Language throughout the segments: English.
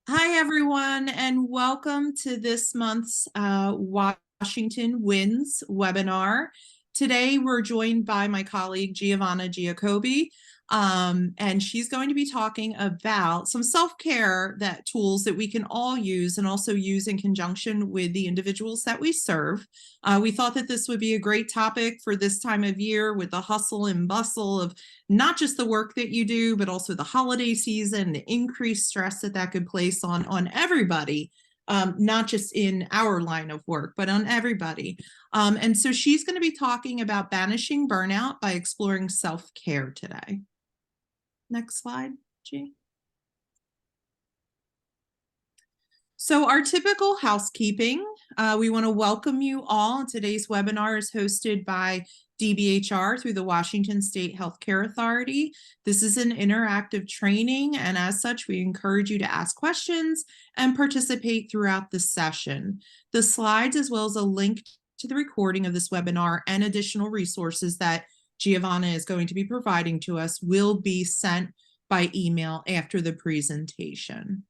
Hi, everyone, and welcome to this month's Washington Wins webinar. Today, we're joined by my colleague, Giovanna Giacobbe, and she's going to be talking about some self-care tools that we can all use and also use in conjunction with the individuals that we serve. We thought that this would be a great topic for this time of year with the hustle and bustle of not just the work that you do, but also the holiday season, the increased stress that could place on everybody, not just in our line of work, but on everybody. And so she's going to be talking about banishing burnout by exploring self-care today. Next slide, G. So our typical housekeeping, we want to welcome you all. Today's webinar is hosted by DBHR through the Washington State Healthcare Authority. This is an interactive training, and as such, we encourage you to ask questions and participate throughout the session. The slides, as well as a link to the recording of this webinar and additional resources that Giovanna is going to be providing to us, will be sent by email after the presentation.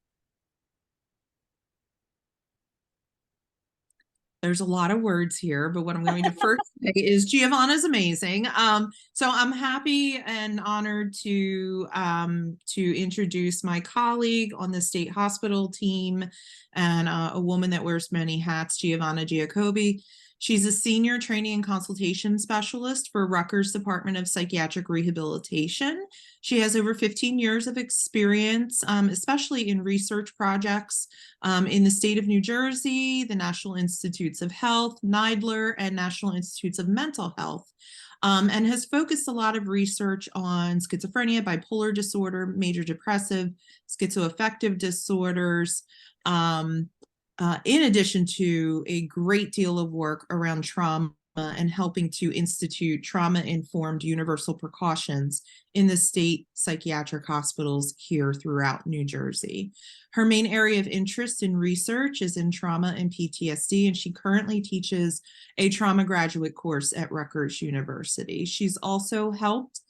There's a lot of words here, but what I'm going to first say is Giovanna's amazing. So I'm happy and honored to introduce my colleague on the state hospital team and a woman that wears many hats, Giovanna Giacobbe. She's a senior training and consultation specialist for Rutgers Department of Psychiatric Rehabilitation. She has over 15 years of experience, especially in research projects in the state of New Jersey, the National Institutes of Health, NIDLR, and National Institutes of Mental Health, and has focused a lot of research on schizophrenia, bipolar disorder, major depressive, schizoaffective disorders, in addition to a great deal of work around trauma and helping to institute trauma-informed universal precautions in the state psychiatric hospitals here throughout New Jersey. Her main area of interest in research is in trauma and PTSD, and she currently teaches a trauma graduate course at Rutgers University. She's also helped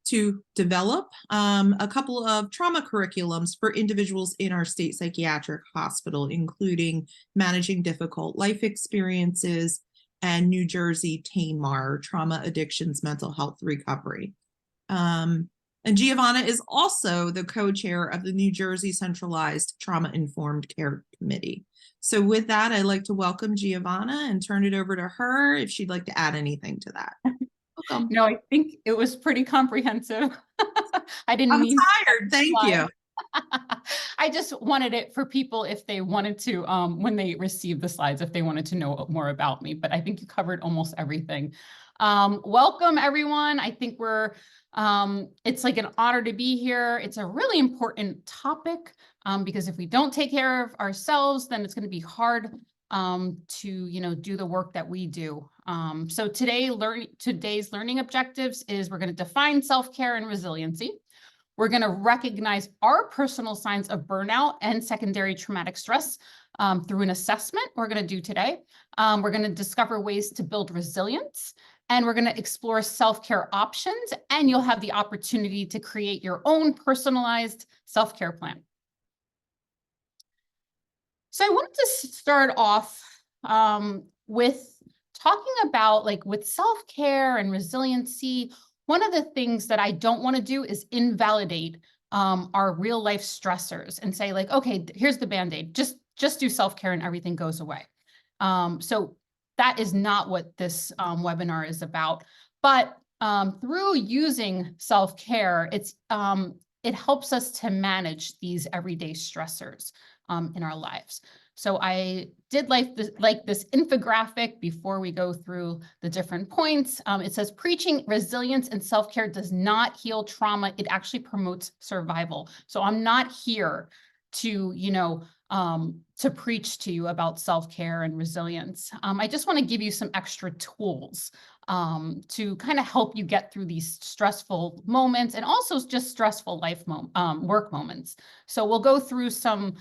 to develop a couple of trauma curriculums for individuals in our state psychiatric hospital, including managing difficult life experiences and New Jersey TAMAR, Trauma Addictions Mental Health Recovery. And Giovanna is also the co-chair of the New Jersey Centralized Trauma-Informed Care Committee. So with that, I'd like to welcome Giovanna and turn it over to her if she'd like to add anything to that. Welcome. No, I think it was pretty comprehensive. I didn't I'm mean tired. Thank you. I just wanted it for people if they wanted to, when they receive the slides, if they wanted to know more about me, but I think you covered almost everything. Welcome, everyone. I think it's like an honor to be here. It's a really important topic because if we don't take care of ourselves, then it's going to be hard to do the work that we do. So today's learning objectives is we're going to define self-care and resiliency. We're going to recognize our personal signs of burnout and secondary traumatic stress through an assessment we're going to do today. We're going to discover ways to build resilience, and we're going to explore self-care options, and you'll have the opportunity to create your own personalized self-care plan. So I wanted to start off with talking about, like, with self-care and resiliency, one of the things that I don't want to do is invalidate our real life stressors and say, like, okay, here's the Band-Aid, just do self-care and everything goes away. So that is not what this webinar is about. But through using self-care, it helps us to manage these everyday stressors in our lives. So I did like this infographic before we go through the different points. It says preaching resilience and self-care does not heal trauma. It actually promotes survival. So I'm not here to, to preach to you about self-care and resilience. I just want to give you some extra tools to kind of help you get through these stressful moments and also just stressful work moments. So we'll go through some,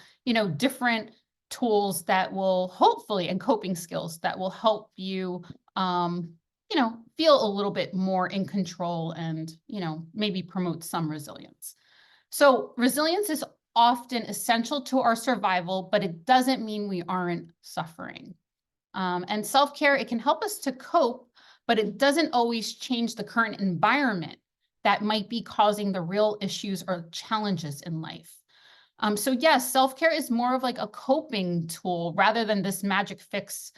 different tools that will hopefully, and coping skills that will help you, feel a little bit more in control and, maybe promote some resilience. So resilience is often essential to our survival, but it doesn't mean we aren't suffering. And self-care, it can help us to cope, but it doesn't always change the current environment that might be causing the real issues or challenges in life. So yes, self-care is more of like a coping tool rather than this magic fix.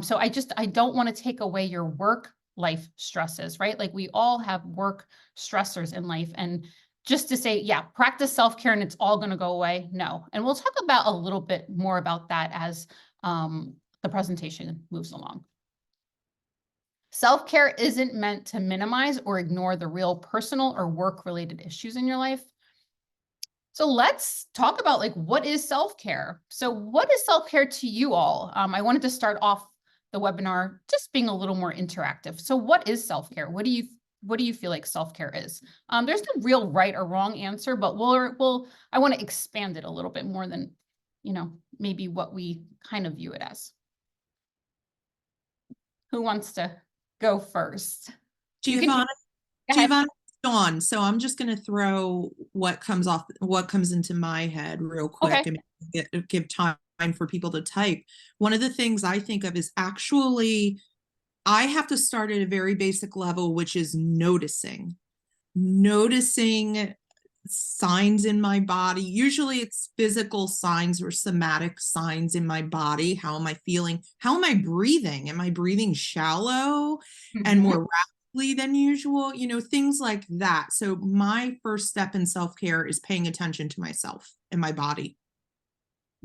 So I don't want to take away your work life stresses, right? Like we all have work stressors in life. And just to say, yeah, practice self-care and it's all going to go away. No. And we'll talk about a little bit more about that as the presentation moves along. Self-care isn't meant to minimize or ignore the real personal or work-related issues in your life. So let's talk about like, what is self-care? So what is self-care to you all? I wanted to start off the webinar just being a little more interactive. So what is self-care? What do you feel like self-care is? There's no real right or wrong answer, but I want to expand it a little bit more than, maybe what we kind of view it as. Who wants to go first? Giovanna, Dawn. So I'm just going to throw what comes into my head real quick, Okay. and give time for people to type. One of the things I think of is actually, I have to start at a very basic level, which is noticing signs in my body. Usually it's physical signs or somatic signs in my body. How am I feeling? How am I breathing? Am I breathing shallow and more rapidly than usual? Things like that. So my first step in self-care is paying attention to myself and my body.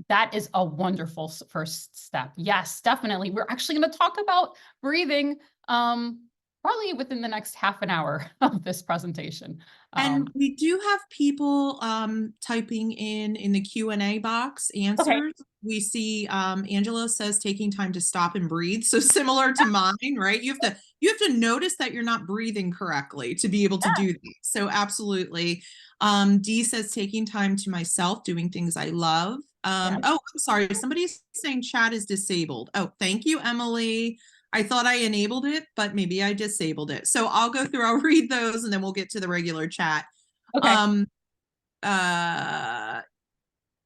That is a wonderful first step. Yes, definitely. We're actually going to talk about breathing probably within the next half an hour of this presentation. And we do have people typing in the Q&A box answers. Okay. We see Angela says taking time to stop and breathe. So similar to mine, right? You have to notice that you're not breathing correctly to be able to do that. So absolutely. Dee says taking time to myself, doing things I love. Oh, I'm sorry. Somebody's saying chat is disabled. Oh, thank you, Emily. I thought I enabled it, but maybe I disabled it. So I'll go through, I'll read those, and then we'll get to the regular chat. Okay.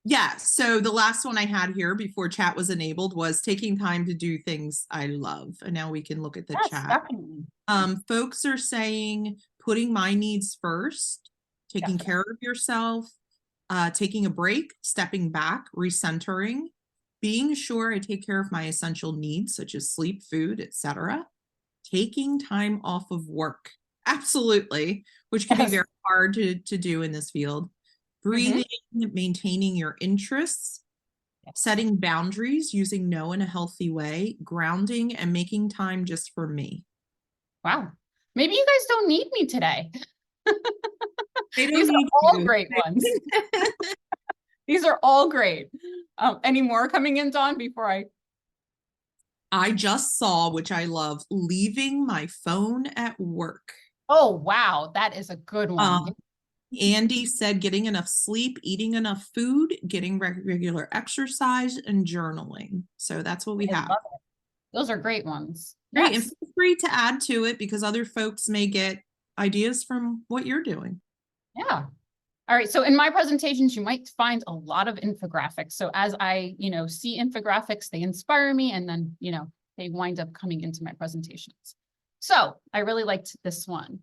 Yeah, so the last one I had here before chat was enabled was taking time to do things I love. And now we can look at the chat. Definitely. Folks are saying putting my needs first, taking care of yourself, taking a break, stepping back, recentering, being sure I take care of my essential needs such as sleep, food, etc. Taking time off of work, absolutely, which can be very hard to do in this field. Breathing, maintaining your interests, setting boundaries, using no in a healthy way, grounding, and making time just for me. Wow. Maybe you guys don't need me today. These are all great ones. These are all great. Any more coming in, Dawn, before I just saw, which I love, leaving my phone at work. Oh, wow. That is a good one. Andy said getting enough sleep, eating enough food, getting regular exercise, and journaling. So that's what we have. Those are great ones. Great. Yes. And feel free to add to it because other folks may get ideas from what you're doing. Yeah. All right. So in my presentations, you might find a lot of infographics. So as I, see infographics, they inspire me and then, they wind up coming into my presentations. So I really liked this one.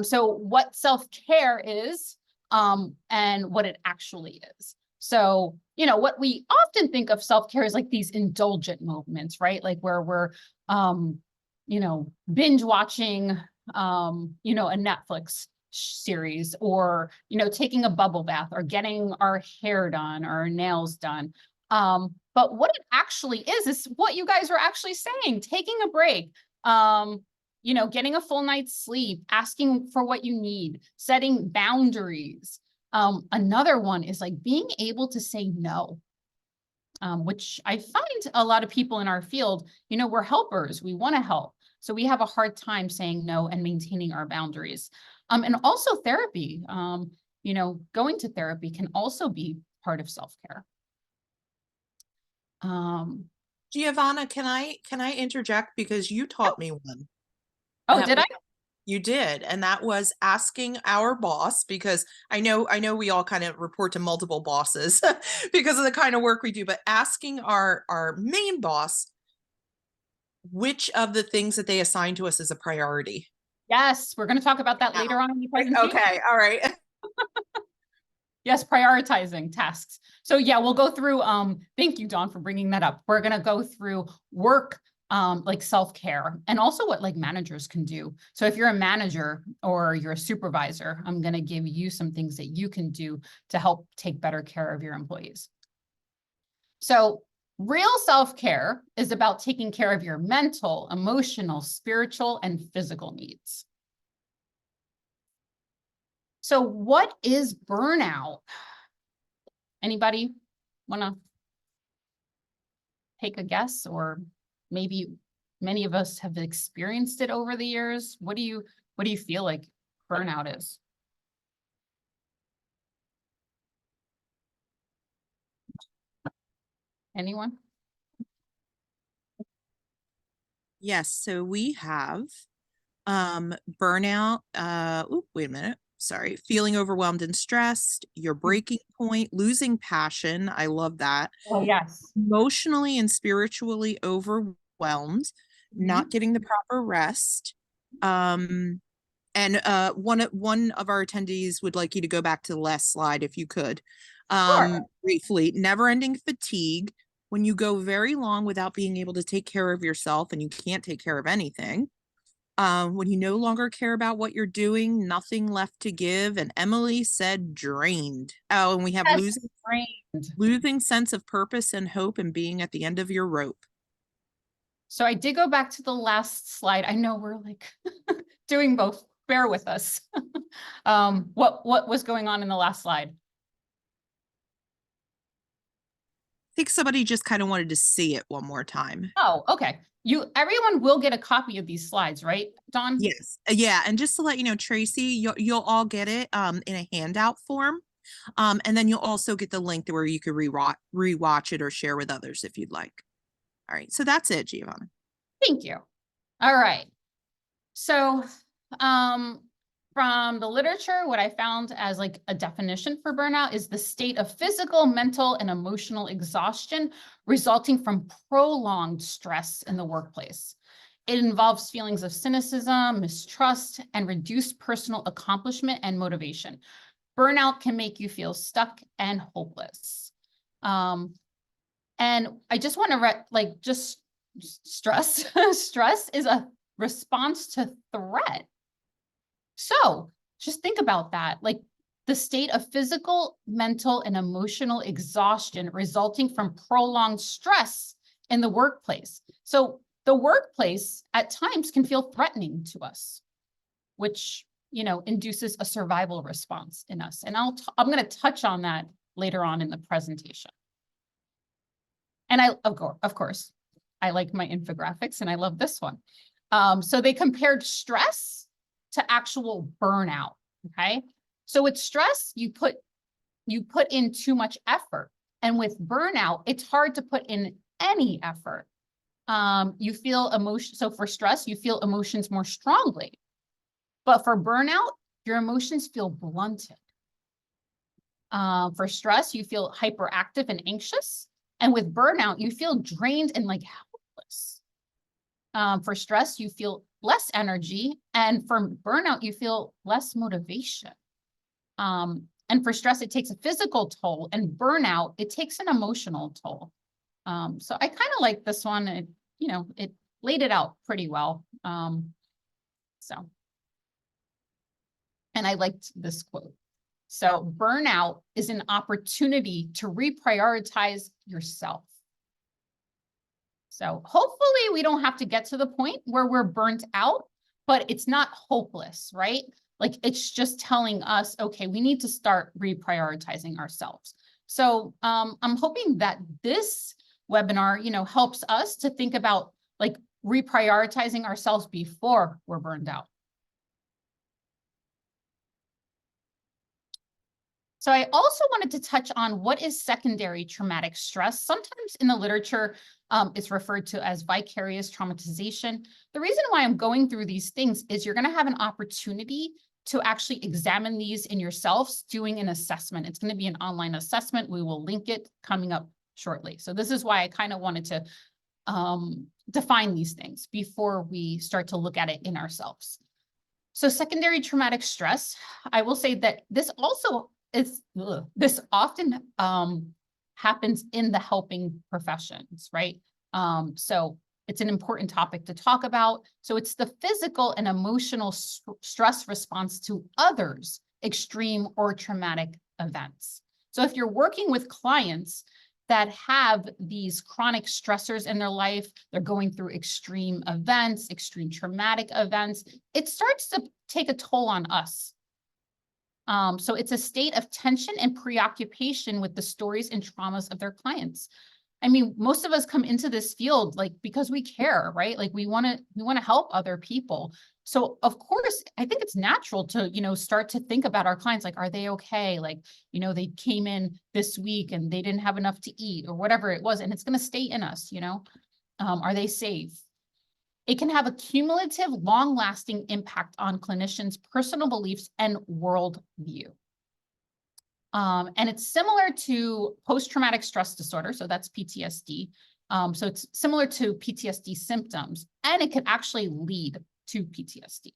So what self-care is, and what it actually is. So, what we often think of self-care is like these indulgent moments, right? Like where we're, binge watching, a Netflix series or, taking a bubble bath or getting our hair done or our nails done. But what it actually is what you guys were actually saying, taking a break, getting a full night's sleep, asking for what you need, setting boundaries. Another one is like being able to say no, which I find a lot of people in our field, we're helpers, we want to help. So we have a hard time saying no and maintaining our boundaries. And also therapy, going to therapy can also be part of self-care. Giovanna, can I interject because you taught me one? Oh, did I? You did, and that was asking our boss, because I know we all kind of report to multiple bosses because of the kind of work we do, but asking our main boss which of the things that they assign to us is a priority. Yes, we're going to talk about that later on in the presentation. Okay, all right. Yes, prioritizing tasks. So yeah, we'll go through, thank you, Dawn, for bringing that up. We're going to go through work, like self-care, and also what like managers can do. So if you're a manager or you're a supervisor, I'm going to give you some things that you can do to help take better care of your employees. So real self-care is about taking care of your mental, emotional, spiritual, and physical needs. So what is burnout? Anybody want to take a guess? Or maybe many of us have experienced it over the years. What do you feel like burnout is? Anyone? Yes, so we have burnout, wait a minute. Sorry, feeling overwhelmed and stressed, your breaking point, losing passion. I love that. Oh, yes. Emotionally and spiritually overwhelmed, not getting the proper rest. And one of our attendees would like you to go back to the last slide if you could. Sure. Briefly, never-ending fatigue, when you go very long without being able to take care of yourself and you can't take care of anything. When you no longer care about what you're doing, nothing left to give. And Emily said drained. Oh, and we have Yes, drained. losing sense of purpose and hope and being at the end of your rope. So I did go back to the last slide. I know we're like doing both. Bear with us. What was going on in the last slide? I think somebody just kind of wanted to see it one more time. Oh, okay. Everyone will get a copy of these slides, right, Dawn? Yes. Yeah. And just to let you know, Tracy, you'll all get it in a handout form. And then you'll also get the link to where you can rewatch it or share with others if you'd like. All right. So that's it, Giovanna. Thank you. All right. So from the literature, what I found as like a definition for burnout is the state of physical, mental, and emotional exhaustion resulting from prolonged stress in the workplace. It involves feelings of cynicism, mistrust, and reduced personal accomplishment and motivation. Burnout can make you feel stuck and hopeless. And I just want to just stress. Stress is a response to threat. So just think about that, like the state of physical, mental, and emotional exhaustion resulting from prolonged stress in the workplace. So the workplace at times can feel threatening to us, which, induces a survival response in us. And I'm going to touch on that later on in the presentation. And of course, I like my infographics and I love this one. So they compared stress to actual burnout, okay? So with stress, you put in too much effort. And with burnout, it's hard to put in any effort. You feel emotion. So for stress, you feel emotions more strongly. But for burnout, your emotions feel blunted. For stress, you feel hyperactive and anxious. And with burnout, you feel drained and like helpless. For stress, you feel less energy. And for burnout, you feel less motivation. And for stress, it takes a physical toll, and burnout, it takes an emotional toll. So I kind of like this one. It laid it out pretty well. And I liked this quote. So burnout is an opportunity to reprioritize yourself. So hopefully we don't have to get to the point where we're burnt out, but it's not hopeless, right? Like it's just telling us, okay, we need to start reprioritizing ourselves. So I'm hoping that this webinar, helps us to think about like reprioritizing ourselves before we're burned out. So I also wanted to touch on what is secondary traumatic stress. Sometimes in the literature, it's referred to as vicarious traumatization. The reason why I'm going through these things is you're going to have an opportunity to actually examine these in yourselves doing an assessment. It's going to be an online assessment. We will link it coming up shortly. So this is why I kind of wanted to define these things before we start to look at it in ourselves. So secondary traumatic stress, I will say that this also this often happens in the helping professions, right? So it's an important topic to talk about. So it's the physical and emotional stress response to others' extreme or traumatic events. So if you're working with clients that have these chronic stressors in their life, they're going through extreme events, extreme traumatic events, it starts to take a toll on us. So it's a state of tension and preoccupation with the stories and traumas of their clients. I mean, most of us come into this field like because we care, right? Like we want to help other people. So of course, I think it's natural to, start to think about our clients, like, are they okay? Like, they came in this week and they didn't have enough to eat or whatever it was, and it's going to stay in us, are they safe? It can have a cumulative, long-lasting impact on clinicians' personal beliefs and worldview. And it's similar to post-traumatic stress disorder, so that's PTSD. So it's similar to PTSD symptoms, and it can actually lead to PTSD.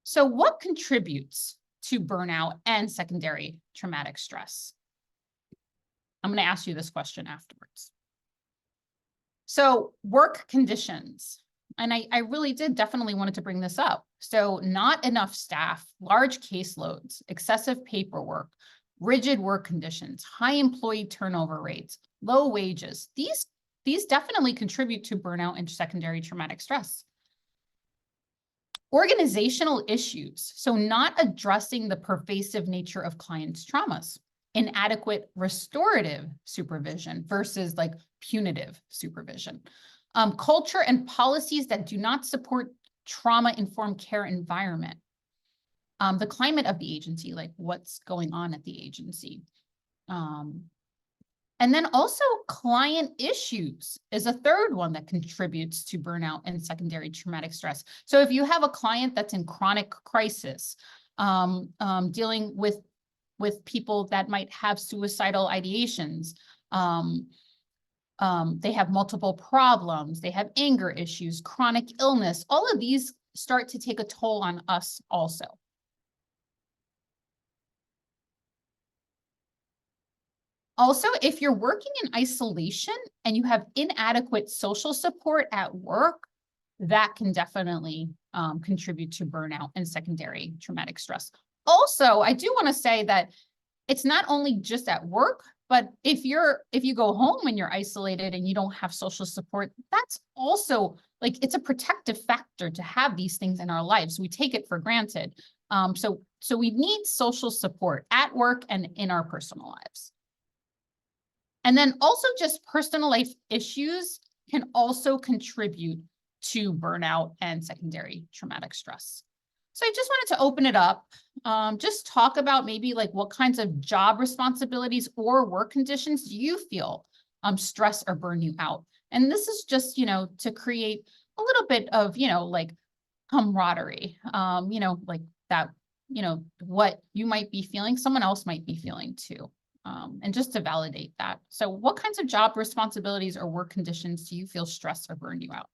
So what contributes to burnout and secondary traumatic stress? I'm going to ask you this question afterwards. So work conditions, and I really did definitely wanted to bring this up. So not enough staff, large caseloads, excessive paperwork, rigid work conditions, high employee turnover rates, low wages. These definitely contribute to burnout and secondary traumatic stress. Organizational issues, so not addressing the pervasive nature of clients' traumas. Inadequate restorative supervision versus like punitive supervision. Culture and policies that do not support trauma-informed care environment. The climate of the agency, like what's going on at the agency. And then also client issues is a third one that contributes to burnout and secondary traumatic stress. So if you have a client that's in chronic crisis, dealing with people that might have suicidal ideations, they have multiple problems, they have anger issues, chronic illness, all of these start to take a toll on us also. Also, if you're working in isolation and you have inadequate social support at work, that can definitely contribute to burnout and secondary traumatic stress. Also, I do want to say that it's not only just at work, but if you go home and you're isolated and you don't have social support, that's also like, it's a protective factor to have these things in our lives. We take it for granted. So we need social support at work and in our personal lives. And then also just personal life issues can also contribute to burnout and secondary traumatic stress. So I just wanted to open it up, just talk about maybe like what kinds of job responsibilities or work conditions do you feel stress or burn you out? And this is just, to create a little bit of, like camaraderie, like that, what you might be feeling, someone else might be feeling too. And just to validate that. So what kinds of job responsibilities or work conditions do you feel stress or burn you out?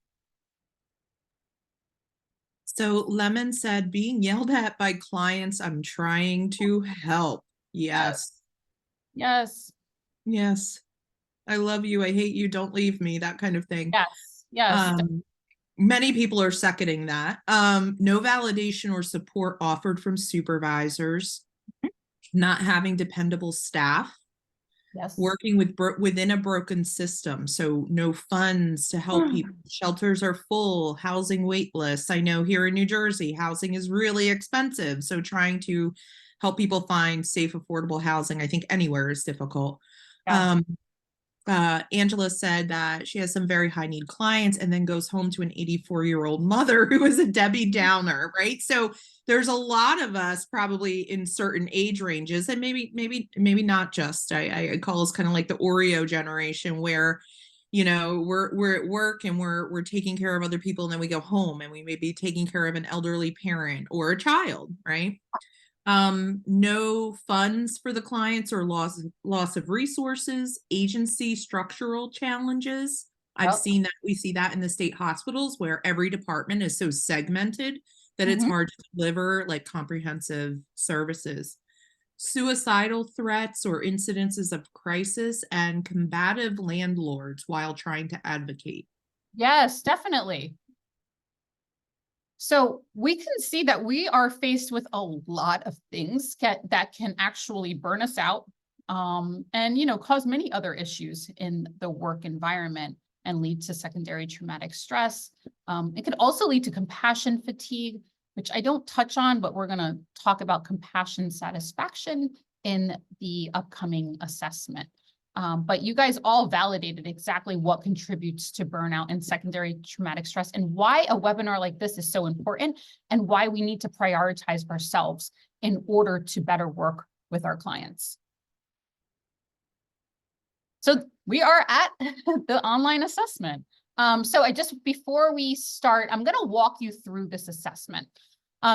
So Lemon said, being yelled at by clients, I'm trying to help. Yes. Yes. Yes. I love you. I hate you. Don't leave me. That kind of thing. Yes. Yes. Many people are seconding that. No validation or support offered from supervisors, not having dependable staff, Yes. working within a broken system. So no funds to help people. Shelters are full, housing wait lists. I know here in New Jersey, housing is really expensive. So trying to help people find safe, affordable housing, I think anywhere is difficult. Yeah. Angela said that she has some very high need clients and then goes home to an 84-year-old mother who is a Debbie Downer, right? So there's a lot of us probably in certain age ranges, and maybe not just. I call us kind of like the Oreo generation, where we're at work and we're taking care of other people, and then we go home and we may be taking care of an elderly parent or a child, right? No funds for the clients or loss of resources, agency structural challenges. I've Yep. seen that. We see that in the state hospitals where every department is so segmented that it's Mhm. hard to deliver like comprehensive services. Suicidal threats or incidences of crisis and combative landlords while trying to advocate. Yes, definitely. So we can see that we are faced with a lot of things that can actually burn us out, and cause many other issues in the work environment and lead to secondary traumatic stress. It could also lead to compassion fatigue, which I don't touch on, but we're going to talk about compassion satisfaction in the upcoming assessment. But you guys all validated exactly what contributes to burnout and secondary traumatic stress, and why a webinar like this is so important, and why we need to prioritize ourselves in order to better work with our clients. So we are at the online assessment. So before we start, I'm going to walk you through this assessment.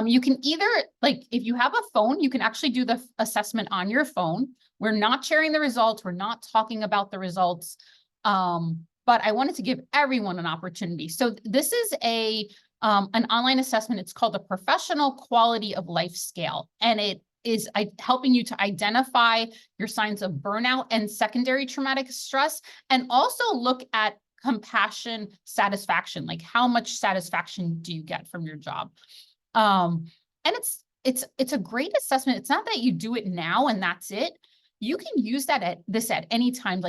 You can either, if you have a phone, you can actually do the assessment on your phone. We're not sharing the results. We're not talking about the results. But I wanted to give everyone an opportunity. So this is an online assessment. It's called the Professional Quality of Life Scale, and it is helping you to identify your signs of burnout and secondary traumatic stress, and also look at compassion satisfaction, like how much satisfaction do you get from your job. And it's a great assessment. It's not that you do it now and that's it. You can use at any time,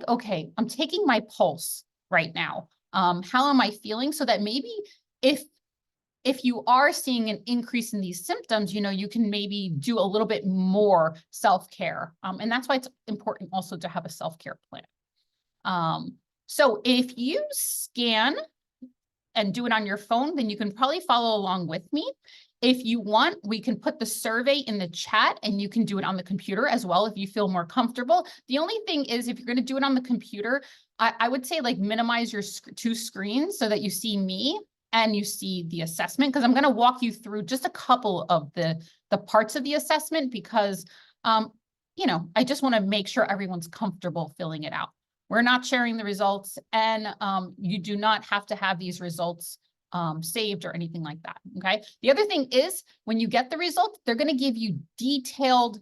okay, I'm taking my pulse right now. How am I feeling? So that maybe if you are seeing an increase in these symptoms, you can maybe do a little bit more self-care. And that's why it's important also to have a self-care plan. So if you scan and do it on your phone, then you can probably follow along with me. If you want, we can put the survey in the chat, and you can do it on the computer as well if you feel more comfortable. The only thing is, if you're going to do it on the computer, I would say minimize your two screens so that you see me and you see the assessment, because I'm going to walk you through just a couple of the parts of the assessment, because I just want to make sure everyone's comfortable filling it out. We're not sharing the results, and you do not have to have these results saved or anything like that. Okay. The other thing is, when you get the results, they're going to give you detailed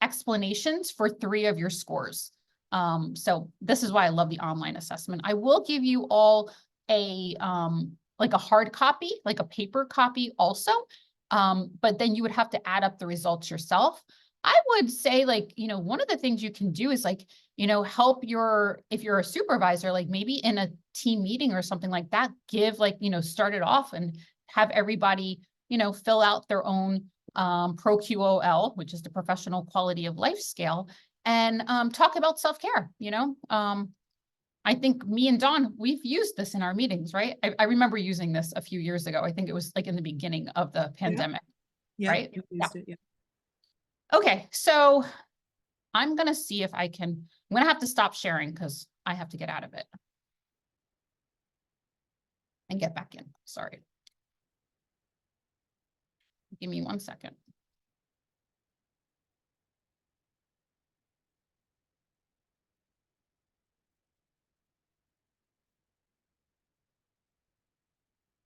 explanations for 3 of your scores. So this is why I love the online assessment. I will give you all a hard copy, like a paper copy also. But then you would have to add up the results yourself. I would say, one of the things you can do is help if you're a supervisor, maybe in a team meeting or something like that, give start it off and have everybody, fill out their own ProQOL, which is the Professional Quality of Life Scale, and talk about self-care. I think me and Dawn, we've used this in our meetings, right? I remember using this a few years ago. I think it was in the beginning of the pandemic, right? You used it, yeah. Okay, so I'm going to see if I'm going to have to stop sharing because I have to get out of it and get back in. Sorry. Give me 1 second.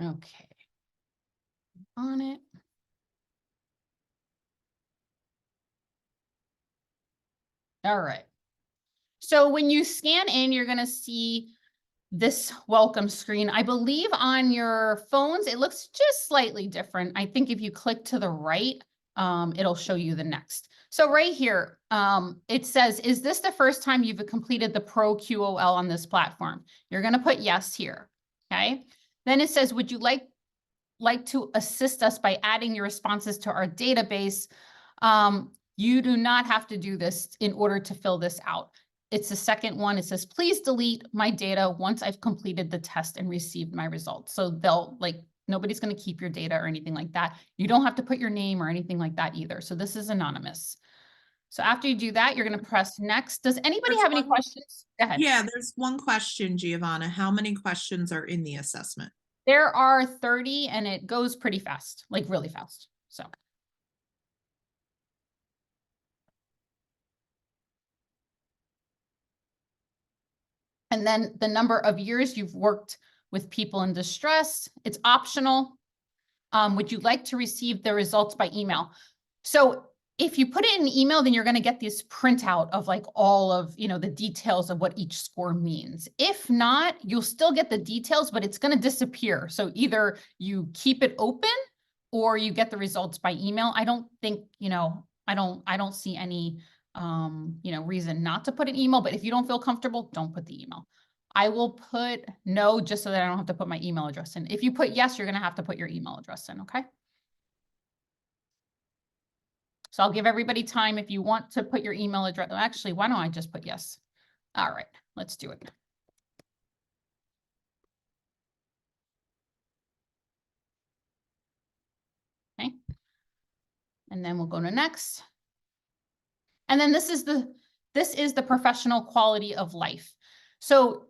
Okay. On it. All right. So when you scan in, you're going to see this welcome screen. I believe on your phones, it looks just slightly different. I think if you click to the right, it'll show you the next. So right here, it says, is this the first time you've completed the ProQOL on this platform? You're going to put yes here. Okay. Then it says, would you like to assist us by adding your responses to our database? You do not have to do this in order to fill this out. it's the second one. It says, please delete my data once I've completed the test and received my results. So they'll like, nobody's going to keep your data or anything like that. You don't have to put your name or anything like that either. So this is anonymous. So after you do that, you're going to press next. Does anybody There's have any one- questions? Go ahead. Yeah, there's one question, Giovanna. How many questions are in the assessment? There are 30 and it goes pretty fast, like really fast. So. And then the number of years you've worked with people in distress, it's optional. Would you like to receive the results by email? So if you put it in email, then you're going to get this printout of like all of, the details of what each score means. If not, you'll still get the details, but it's going to disappear. So either you keep it open or you get the results by email. I don't think, I don't see any, reason not to put an email, but if you don't feel comfortable, don't put the email. I will put no, just so that I don't have to put my email address in. If you put yes, you're going to have to put your email address in. Okay. So I'll give everybody time if you want to put your email address. Actually, why don't I just put yes? All right, let's do it. Okay. And then we'll go to next. And then this is the professional quality of life. So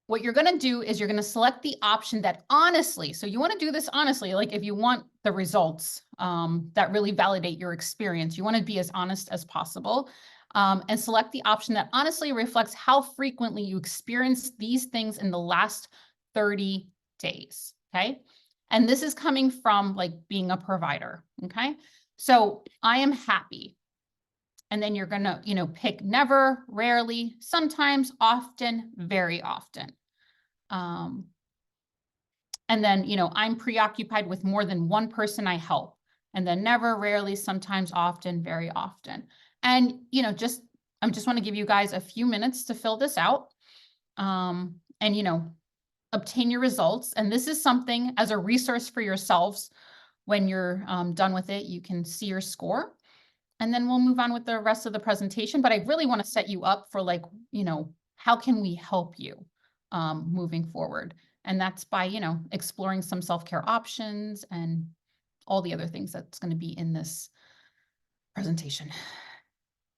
what you're going to do is you're going to select the option that honestly, so you want to do this honestly, like if you want the results that really validate your experience, you want to be as honest as possible, and select the option that honestly reflects how frequently you experience these things in the last 30 days. Okay. And this is coming from like being a provider. Okay. So I am happy. And then you're going to, pick never, rarely, sometimes, often, very often. And then, I'm preoccupied with more than one person I help. And then never, rarely, sometimes, often, very often. And, I just want to give you guys a few minutes to fill this out. And, obtain your results. And this is something as a resource for yourselves. When you're done with it, you can see your score. And then we'll move on with the rest of the presentation. But I really want to set you up for like, how can we help you moving forward? And that's by, exploring some self-care options and all the other things that's going to be in this presentation.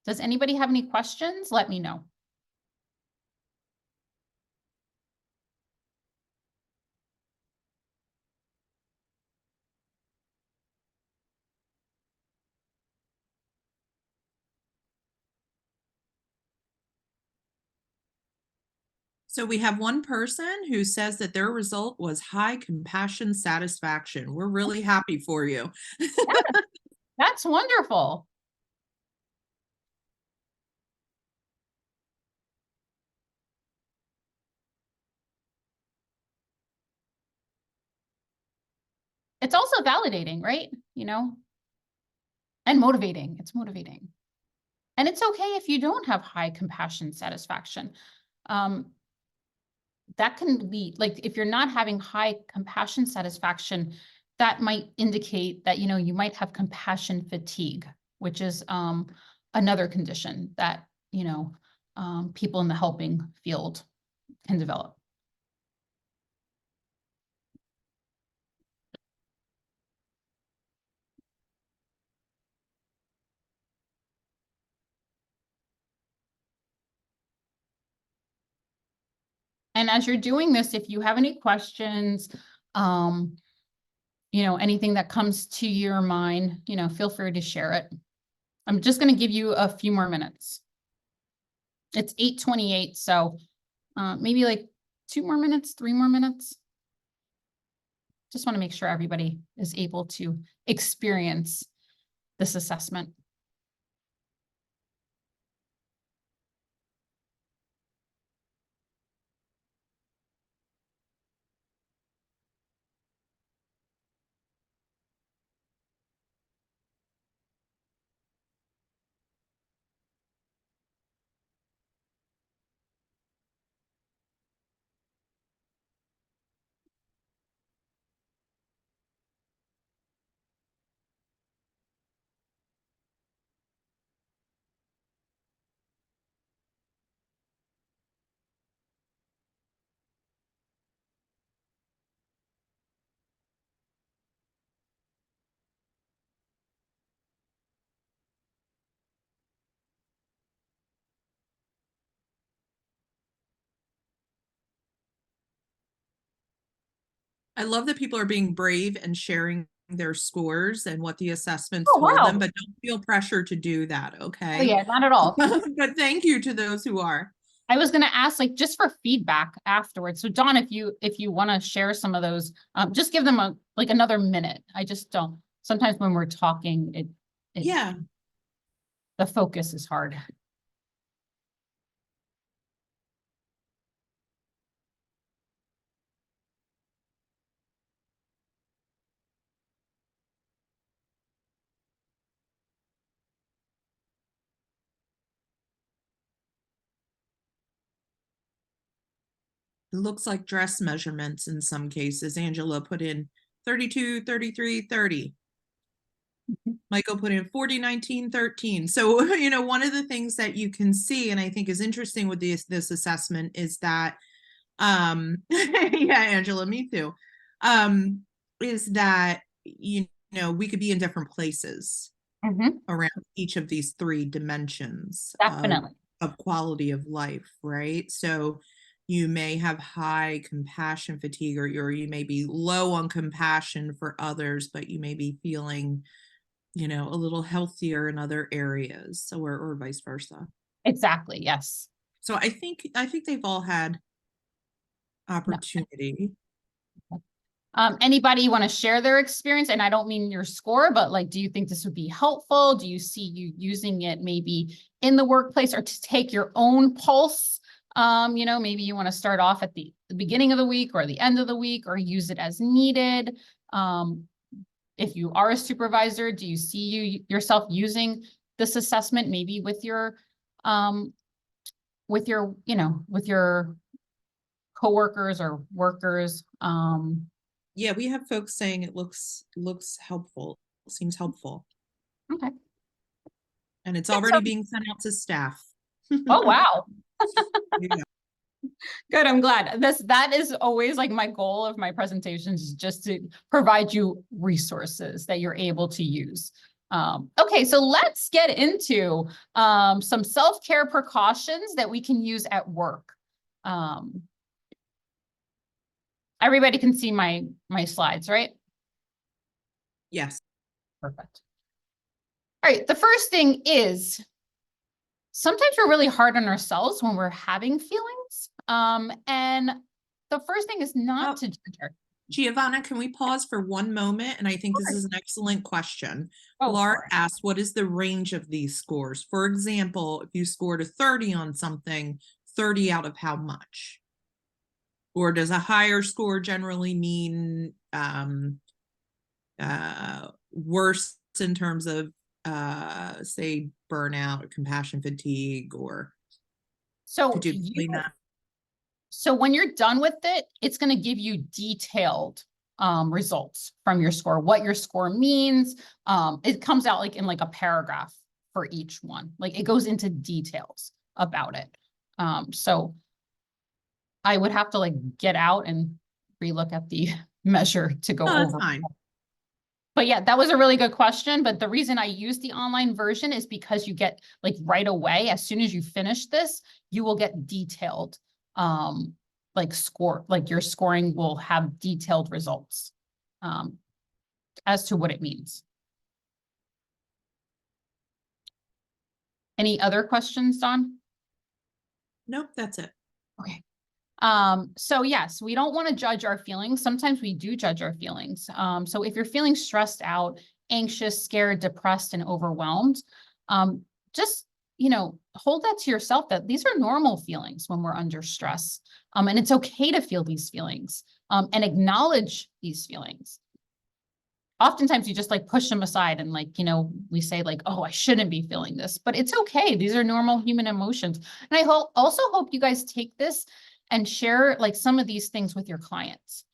Does anybody have any questions? Let me know. So we have one person who says that their result was high compassion satisfaction. We're really happy for you. Yeah, that's wonderful. It's also validating, right? And motivating. It's motivating. And it's okay if you don't have high compassion satisfaction. That can lead, like if you're not having high compassion satisfaction, that might indicate that, you might have compassion fatigue, which is another condition that, people in the helping field can develop. And as you're doing this, if you have any questions, anything that comes to your mind, feel free to share it. I'm just going to give you a few more minutes. It's 8:28, so maybe like 2 more minutes, 3 more minutes. Just want to make sure everybody is able to experience this assessment. I love that people are being brave and sharing their scores and what the assessments Oh, told them, wow. but don't feel pressure to do that, Oh, okay? yeah, not at all. But thank you to those who are. I was gonna ask like just for feedback afterwards. So Dawn, if you want to share some of those, just give them a like another minute. I just don't. Sometimes when we're talking, it Yeah. the focus is hard. It looks like dress measurements in some cases. Angela put in 32, 33, 30. Michael put in 40, 19, 13. So, one of the things that you can see, and I think is interesting with this assessment is that, yeah, Angela, me too, is that, we could be in different places around each of these three dimensions Definitely. of quality of life, right? So you may have high compassion fatigue, or you may be low on compassion for others, but you may be feeling, a little healthier in other areas. So or vice versa. Exactly. Yes. So I think they've all had No. opportunity. Anybody want to share their experience? And I don't mean your score, but like, do you think this would be helpful? Do you see you using it maybe in the workplace or to take your own pulse? Maybe you want to start off at the beginning of the week or the end of the week or use it as needed. If you are a supervisor, do you see yourself using this assessment maybe with your coworkers or workers? Yeah, we have folks saying it looks helpful, seems helpful. Okay. And it's Yeah, already being sent out to staff. oh, wow. Yeah. Good. I'm glad. That is always like my goal of my presentations is just to provide you resources that you're able to use. Okay, so let's get into some self-care precautions that we can use at work. Everybody can see my slides, right? Yes. Perfect. All right, the first thing is sometimes we're really hard on ourselves when we're having feelings. And the first thing is not to judge our. Giovanna, can we pause for one moment? And I think this is an excellent question. Laura asked, what is the range of these scores? For example, if you scored a 30 on something, 30 out of how much? Or does a higher score generally mean worse in terms of say burnout or compassion fatigue, or could you explain that? So when you're done with it, it's going to give you detailed results from your score, what your score means. It comes out like in like a paragraph for each one. Like it goes into details about it. So I would have to like get out and relook at the measure to go over. Fine. But yeah, that was a really good question. But the reason I use the online version is because you get like right away, as soon as you finish this, you will get detailed like your scoring will have detailed results as to what it means. Any other questions, Dawn? Nope, that's it. Okay. So yes, we don't want to judge our feelings. Sometimes we do judge our feelings. So if you're feeling stressed out, anxious, scared, depressed, and overwhelmed, just, hold that to yourself that these are normal feelings when we're under stress. And it's okay to feel these feelings, and acknowledge these feelings. Oftentimes you just like push them aside and like, we say like, oh, I shouldn't be feeling this, but it's okay. These are normal human emotions. And I also hope you guys take this and share like some of these things with your clients,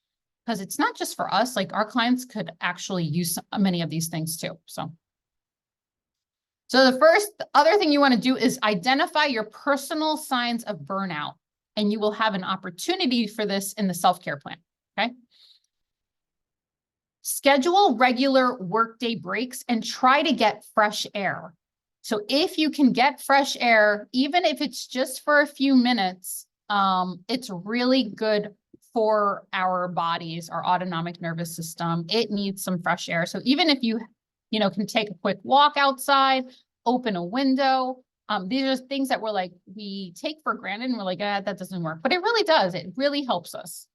because it's not just for us, like our clients could actually use many of these things too. So the other thing you want to do is identify your personal signs of burnout, and you will have an opportunity for this in the self-care plan. Okay. Schedule regular workday breaks and try to get fresh air. So if you can get fresh air, even if it's just for a few minutes, it's really good for our bodies, our autonomic nervous system. It needs some fresh air. So even if you can take a quick walk outside, open a window, these are things that we take for granted and we're like, that doesn't work, but it really does. It really helps us.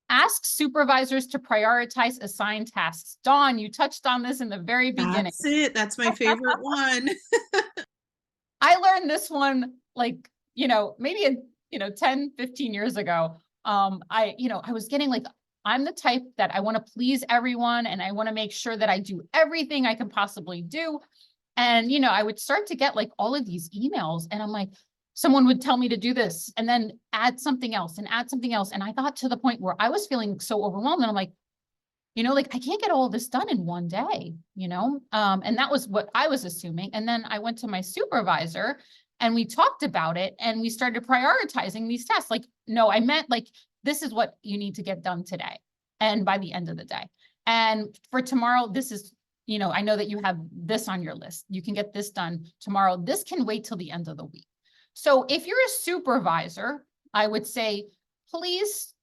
Ask supervisors to prioritize assigned tasks. Dawn, you touched on this in the very beginning. That's it. That's my favorite one. I learned this one maybe 10, 15 years ago. I was getting I'm the type that I want to please everyone and I want to make sure that I do everything I can possibly do. And, I would start to get all of these emails and I'm like, someone would tell me to do this and then add something else and add something else. And I got to the point where I was feeling so overwhelmed and I'm like, I can't get all this done in one day, and that was what I was assuming. And then I went to my supervisor and we talked about it and we started prioritizing these tasks. No, I meant this is what you need to get done today and by the end of the day. And for tomorrow, this is, I know that you have this on your list. You can get this done tomorrow. This can wait till the end of the week. So if you're a supervisor, I would say, please,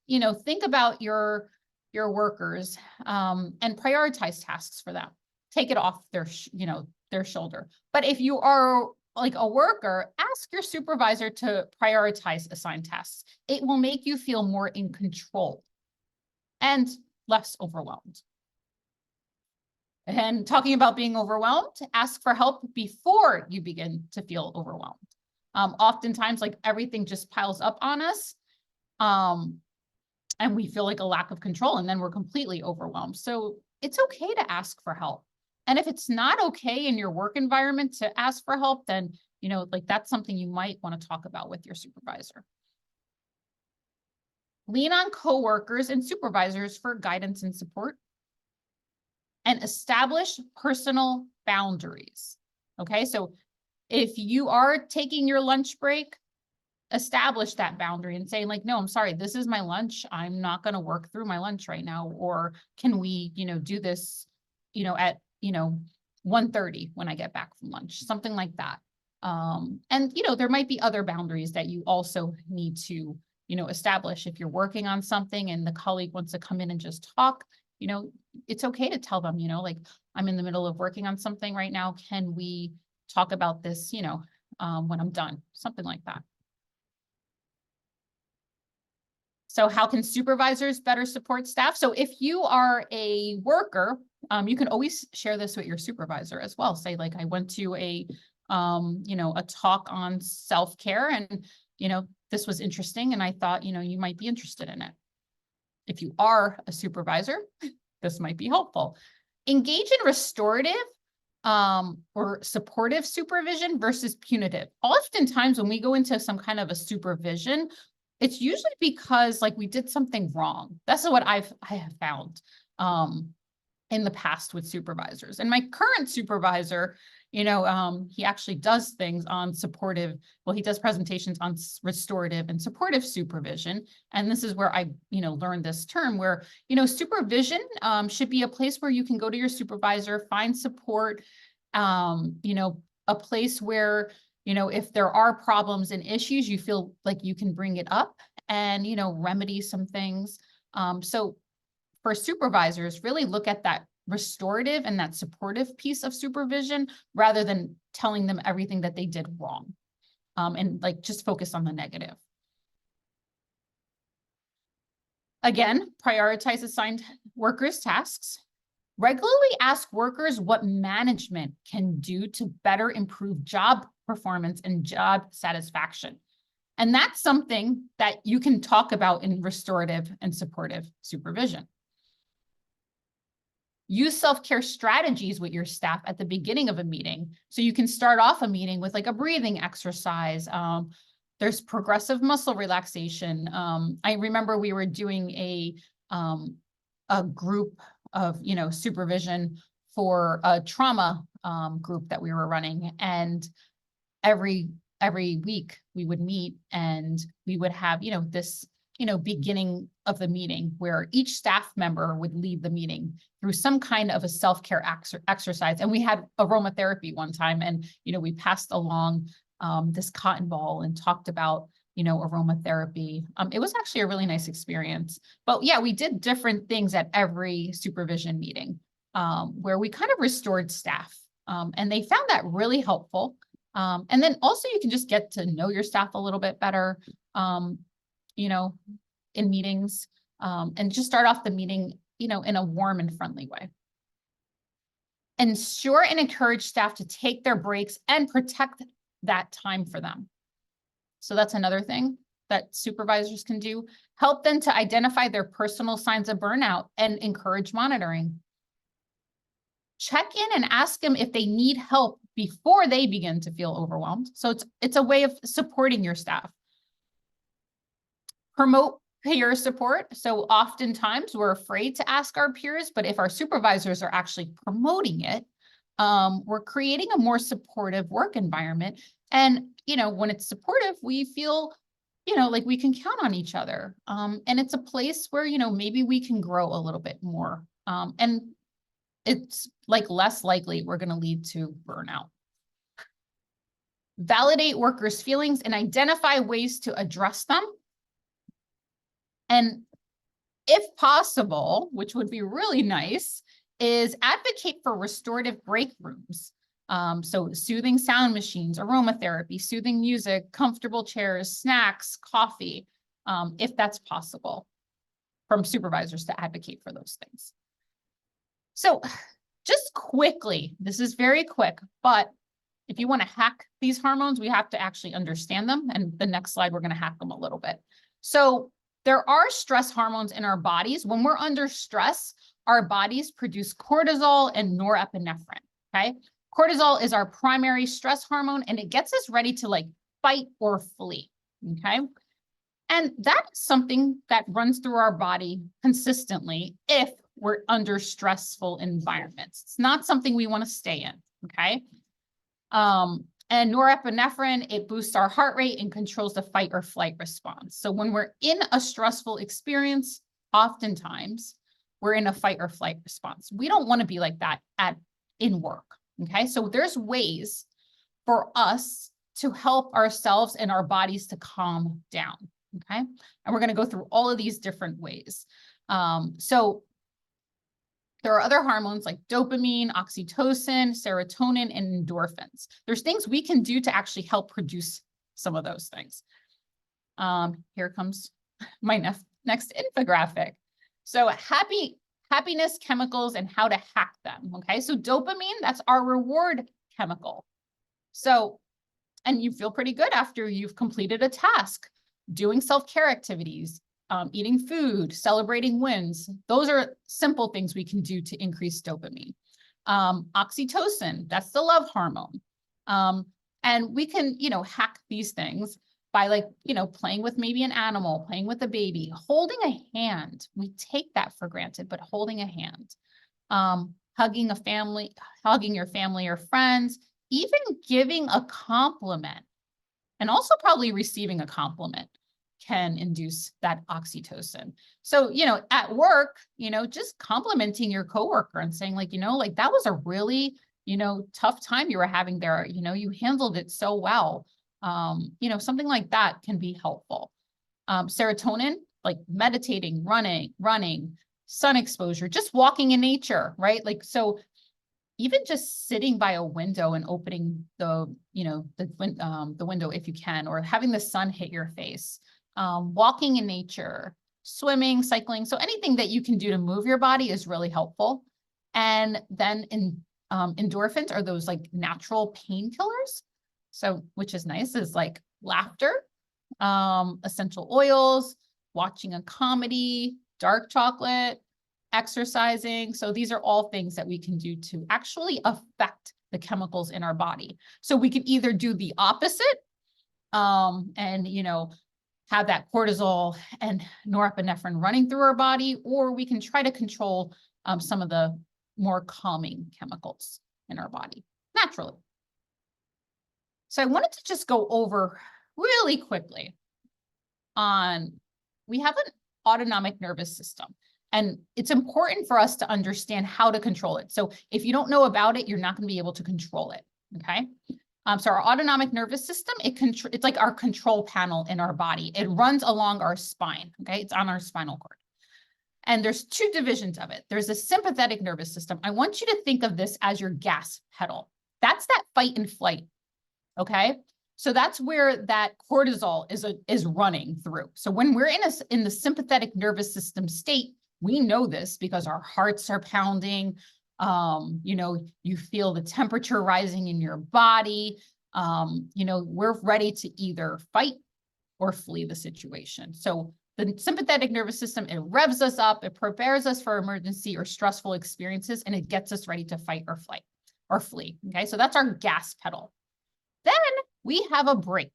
think about your workers and prioritize tasks for them. Take it off their shoulder. But if you are a worker, ask your supervisor to prioritize assigned tasks. It will make you feel more in control and less overwhelmed. And talking about being overwhelmed, ask for help before you begin to feel overwhelmed. Oftentimes, everything just piles up on us. And we feel a lack of control and then we're completely overwhelmed. So it's okay to ask for help. And if it's not okay in your work environment to ask for help, then, that's something you might want to talk about with your supervisor. Lean on coworkers and supervisors for guidance and support. And establish personal boundaries. Okay, so if you are taking your lunch break, establish that boundary and say no, I'm sorry, this is my lunch. I'm not going to work through my lunch right now. Or can we, do this, at, 1:30 when I get back from lunch, something like that. And, there might be other boundaries that you also need to, establish. If you're working on something and the colleague wants to come in and just talk, it's okay to tell them, I'm in the middle of working on something right now. Can we talk about this, when I'm done, something like that. So how can supervisors better support staff? So if you are a worker, you can always share this with your supervisor as well. Say I went to a talk on self-care and, this was interesting and I thought, you might be interested in it. If you are a supervisor, this might be helpful. Engage in restorative or supportive supervision versus punitive. Oftentimes when we go into some kind of a supervision, it's usually because we did something wrong. That's what I have found in the past with supervisors. And my current supervisor, he actually does things on supportive. Well, he does presentations on restorative and supportive supervision. And this is where I, learned this term where, supervision should be a place where you can go to your supervisor, find support, a place where, if there are problems and issues, you feel like you can bring it up and, remedy some things. So for supervisors, really look at that restorative and that supportive piece of supervision rather than telling them everything that they did wrong. And just focus on the negative. Again, prioritize assigned workers' tasks. Regularly ask workers what management can do to better improve job performance and job satisfaction. And that's something that you can talk about in restorative and supportive supervision. Use self-care strategies with your staff at the beginning of a meeting. So you can start off a meeting with a breathing exercise. There's progressive muscle relaxation. I remember we were doing a group of, supervision for a trauma group that we were running. And every week we would meet and we would have, this, beginning of the meeting where each staff member would lead the meeting through some kind of a self-care exercise. And we had aromatherapy one time and, we passed along this cotton ball and talked about aromatherapy. It was actually a really nice experience. But yeah, we did different things at every supervision meeting where we kind of restored staff. And they found that really helpful. And then also you can just get to know your staff a little bit better, in meetings, and just start off the meeting, in a warm and friendly way. Ensure and encourage staff to take their breaks and protect that time for them. So that's another thing that supervisors can do. Help them to identify their personal signs of burnout and encourage monitoring. Check in and ask them if they need help before they begin to feel overwhelmed. So it's a way of supporting your staff. Promote peer support. So oftentimes we're afraid to ask our peers, but if our supervisors are actually promoting it, we're creating a more supportive work environment. And, when it's supportive, we feel, like we can count on each other. And it's a place where, maybe we can grow a little bit more. And it's like less likely we're going to lead to burnout. Validate workers' feelings and identify ways to address them. And if possible, which would be really nice, is advocate for restorative break rooms. So soothing sound machines, aromatherapy, soothing music, comfortable chairs, snacks, coffee, if that's possible, from supervisors to advocate for those things. So just quickly, this is very quick, but if you want to hack these hormones, we have to actually understand them. And the next slide, we're going to hack them a little bit. So there are stress hormones in our bodies. When we're under stress, our bodies produce cortisol and norepinephrine, okay? Cortisol is our primary stress hormone, and it gets us ready to fight or flee, okay? And that's something that runs through our body consistently if we're under stressful environments. It's not something we want to stay in, okay? And norepinephrine, it boosts our heart rate and controls the fight or flight response. So when we're in a stressful experience, oftentimes we're in a fight or flight response. We don't want to be like that in work, okay? So there's ways for us to help ourselves and our bodies to calm down, okay? And we're going to go through all of these different ways. So there are other hormones like dopamine, oxytocin, serotonin, and endorphins. There's things we can do to actually help produce some of those things. Here comes my next infographic. So happiness chemicals and how to hack them, okay? So dopamine, that's our reward chemical. So, and you feel pretty good after you've completed a task, doing self-care activities, eating food, celebrating wins. Those are simple things we can do to increase dopamine. Oxytocin, that's the love hormone. And we can, hack these things by playing with maybe an animal, playing with a baby, holding a hand. We take that for granted, but holding a hand, hugging your family or friends, even giving a compliment, and also probably receiving a compliment can induce that oxytocin. So, at work, just complimenting your coworker and saying that was a really, tough time you were having there. You handled it so well. Something like that can be helpful. Serotonin, like meditating, running, sun exposure, just walking in nature, right? So even just sitting by a window and opening the window if you can, or having the sun hit your face. Walking in nature, swimming, cycling. So anything that you can do to move your body is really helpful. And then endorphins are those natural painkillers. So, which is nice, is laughter, essential oils, watching a comedy, dark chocolate, exercising. So these are all things that we can do to actually affect the chemicals in our body. So we can either do the opposite, and have that cortisol and norepinephrine running through our body, or we can try to control some of the more calming chemicals in our body naturally. So I wanted to just go over really quickly we have an autonomic nervous system, and it's important for us to understand how to control it. So if you don't know about it, you're not going to be able to control it, okay? So our autonomic nervous system, it's like our control panel in our body. It runs along our spine, okay? It's on our spinal cord. And there's two divisions of it. There's a sympathetic nervous system. I want you to think of this as your gas pedal. That's that fight and flight, okay? So that's where that cortisol is running through. So when we're in the sympathetic nervous system state, we know this because our hearts are pounding. You feel the temperature rising in your body. We're ready to either fight or flee the situation. So the sympathetic nervous system, it revs us up, it prepares us for emergency or stressful experiences, and it gets us ready to fight or flight or flee. Okay, so that's our gas pedal. Then we have a brake.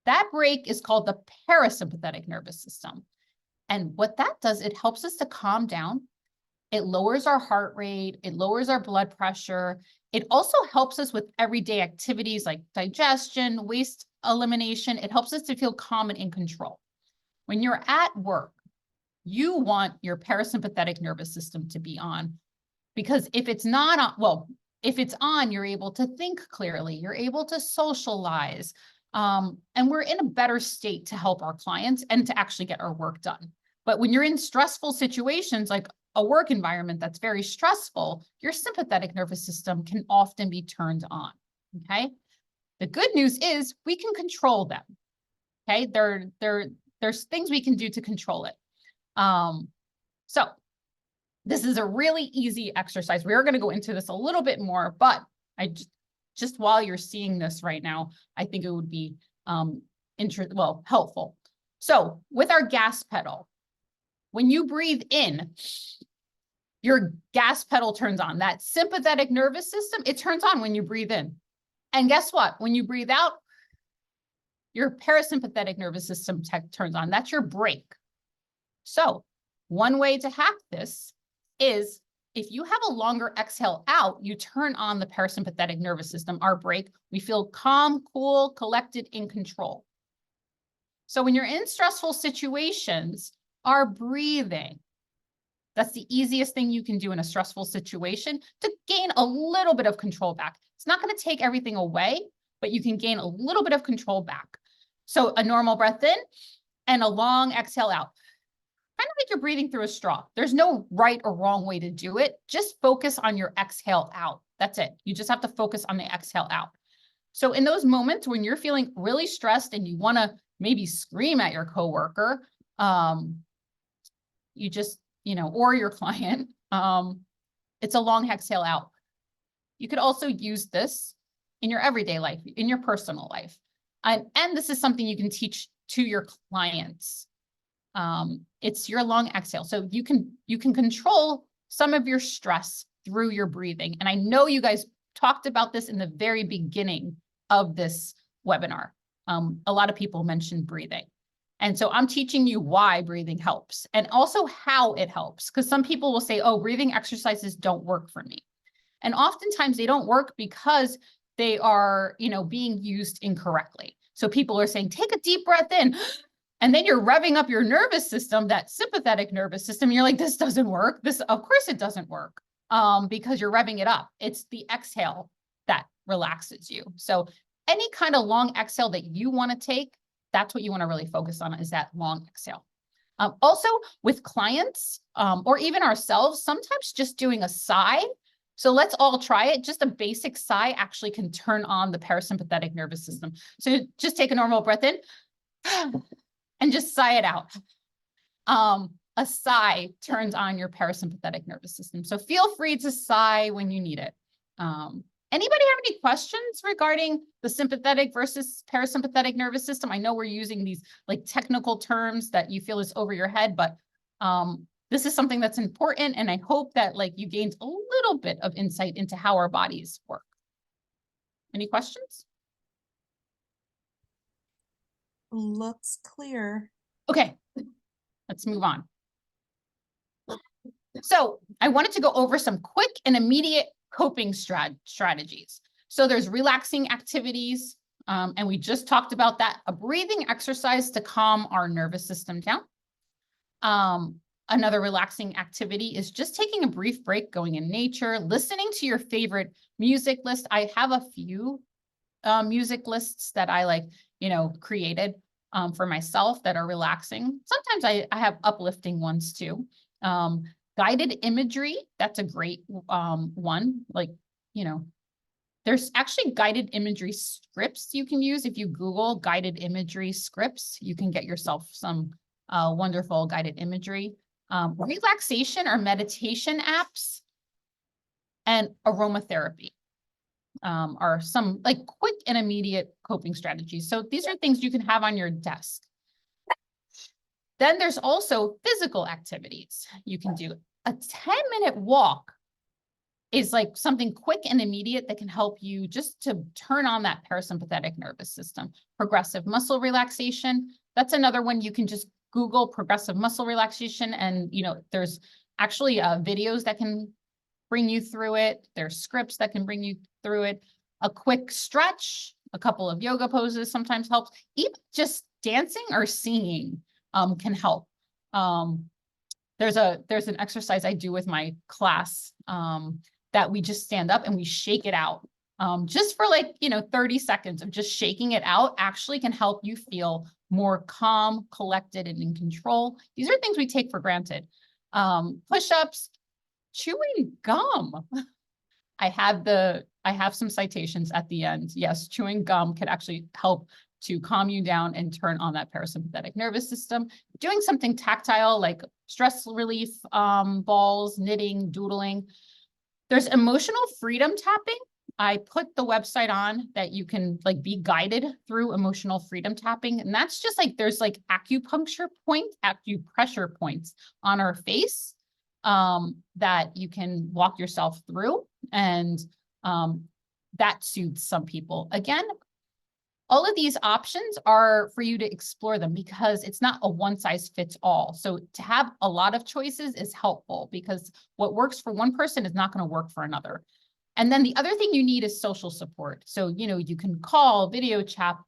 That brake is called the parasympathetic nervous system. And what that does, it helps us to calm down. It lowers our heart rate. It lowers our blood pressure. It also helps us with everyday activities like digestion, waste elimination. It helps us to feel calm and in control. When you're at work, you want your parasympathetic nervous system to be on, because if it's not on, well, if it's on, you're able to think clearly, you're able to socialize, and we're in a better state to help our clients and to actually get our work done. But when you're in stressful situations, like a work environment that's very stressful, your sympathetic nervous system can often be turned on, okay? The good news is we can control them, okay? There's things we can do to control it. So this is a really easy exercise. We are going to go into this a little bit more, but I just while you're seeing this right now, I think it would be helpful. So with our gas pedal, when you breathe in, your gas pedal turns on. That sympathetic nervous system, it turns on when you breathe in. And guess what? When you breathe out, your parasympathetic nervous system turns on. That's your brake. So one way to hack this is if you have a longer exhale out, you turn on the parasympathetic nervous system, our brake. We feel calm, cool, collected, in control. So when you're in stressful situations, our breathing, that's the easiest thing you can do in a stressful situation to gain a little bit of control back. It's not going to take everything away, but you can gain a little bit of control back. So a normal breath in and a long exhale out. Kind of like you're breathing through a straw. There's no right or wrong way to do it. Just focus on your exhale out. That's it. You just have to focus on the exhale out. So in those moments when you're feeling really stressed and you want to maybe scream at your coworker, you just, or your client, it's a long exhale out. You could also use this in your everyday life, in your personal life. And this is something you can teach to your clients. It's your long exhale. So you can control some of your stress through your breathing. And I know you guys talked about this in the very beginning of this webinar. A lot of people mentioned breathing. And so I'm teaching you why breathing helps and also how it helps. Because some people will say, oh, breathing exercises don't work for me. And oftentimes they don't work because they are, being used incorrectly. So people are saying, take a deep breath in. And then you're revving up your nervous system, that sympathetic nervous system. And you're like, this doesn't work. Of course it doesn't work because you're revving it up. It's the exhale that relaxes you. So any kind of long exhale that you want to take, that's what you want to really focus on, is that long exhale. Also with clients or even ourselves, sometimes just doing a sigh. So let's all try it. Just a basic sigh actually can turn on the parasympathetic nervous system. So just take a normal breath in and just sigh it out. A sigh turns on your parasympathetic nervous system. So feel free to sigh when you need it. Anybody have any questions regarding the sympathetic versus parasympathetic nervous system? I know we're using these like technical terms that you feel is over your head, but this is something that's important. And I hope that you gained a little bit of insight into how our bodies work. Any questions? Looks clear. Okay, let's move on. So I wanted to go over some quick and immediate coping strategies. So there's relaxing activities, and we just talked about that. A breathing exercise to calm our nervous system down. Another relaxing activity is just taking a brief break, going in nature, listening to your favorite music list. I have a few music lists that I like, created for myself that are relaxing. Sometimes I have uplifting ones too. Guided imagery, that's a great one. Like, there's actually guided imagery scripts you can use. If you Google guided imagery scripts, you can get yourself some wonderful guided imagery. Relaxation or meditation apps and aromatherapy are some like quick and immediate coping strategies. So these are things you can have on your desk. Then there's also physical activities you can do. A 10-minute walk is like something quick and immediate that can help you just to turn on that parasympathetic nervous system. Progressive muscle relaxation, that's another one. You can just Google progressive muscle relaxation, and there's actually videos that can bring you through it. There's scripts that can bring you through it. A quick stretch, a couple of yoga poses sometimes helps. Even just dancing or singing can help. There's an exercise I do with my class that we just stand up and we shake it out. Just for 30 seconds of just shaking it out actually can help you feel more calm, collected, and in control. These are things we take for granted. Push-ups, chewing gum. I have some citations at the end. Yes, chewing gum can actually help to calm you down and turn on that parasympathetic nervous system. Doing something tactile like stress relief balls, knitting, doodling. There's emotional freedom tapping. I put the website on that you can be guided through emotional freedom tapping. And that's just there's acupressure points on our face that you can walk yourself through. And that suits some people. Again, all of these options are for you to explore them because it's not a one size fits all. So to have a lot of choices is helpful because what works for one person is not going to work for another. And then the other thing you need is social support. So, you can call, video chat,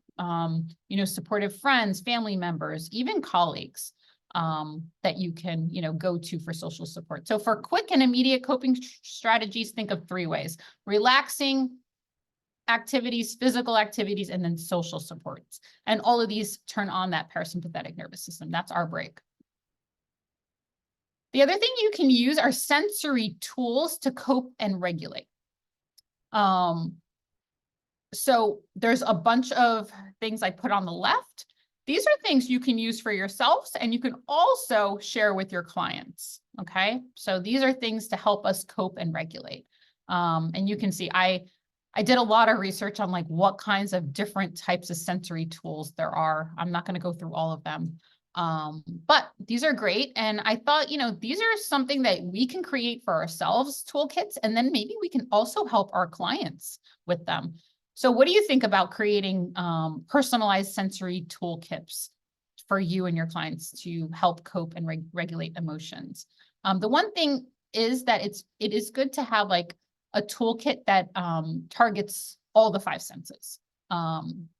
supportive friends, family members, even colleagues that you can, go to for social support. So for quick and immediate coping strategies, think of 3 ways: relaxing activities, physical activities, and then social supports. And all of these turn on that parasympathetic nervous system. That's our break. The other thing you can use are sensory tools to cope and regulate. So there's a bunch of things I put on the left. These are things you can use for yourselves, and you can also share with your clients. Okay, so these are things to help us cope and regulate. And you can see I did a lot of research on what kinds of different types of sensory tools there are. I'm not going to go through all of them, but these are great. And I thought, these are something that we can create for ourselves, toolkits, and then maybe we can also help our clients with them. So what do you think about creating personalized sensory toolkits for you and your clients to help cope and regulate emotions? The one thing is that it is good to have a toolkit that targets all the 5 senses.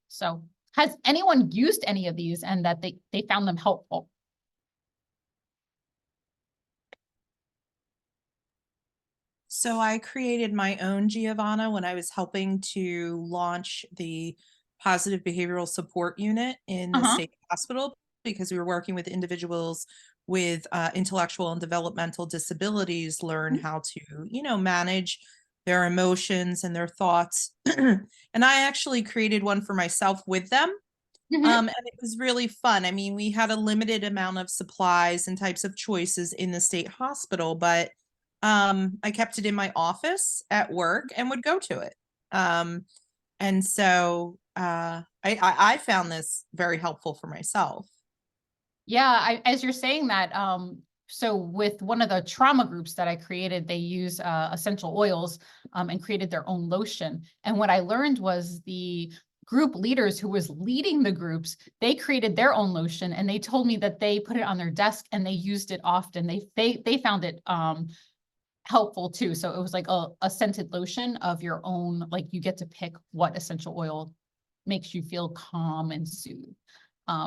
So has anyone used any of these and that they found them helpful? So I created my own Giovanna when I was helping to launch the positive behavioral support unit in the state hospital because we were working with individuals with intellectual and developmental disabilities learn how to, manage their emotions and their thoughts. And I actually created one for myself with them. And it was really fun. I mean, we had a limited amount of supplies and types of choices in the state hospital, but I kept it in my office at work and would go to it. And so I found this very helpful for myself. Yeah, as you're saying that, so with one of the trauma groups that I created, they use essential oils and created their own lotion. And what I learned was the group leaders who was leading the groups, they created their own lotion, and they told me that they put it on their desk and they used it often. They found it helpful too. So it was a scented lotion of your own, you get to pick what essential oil makes you feel calm and soothed.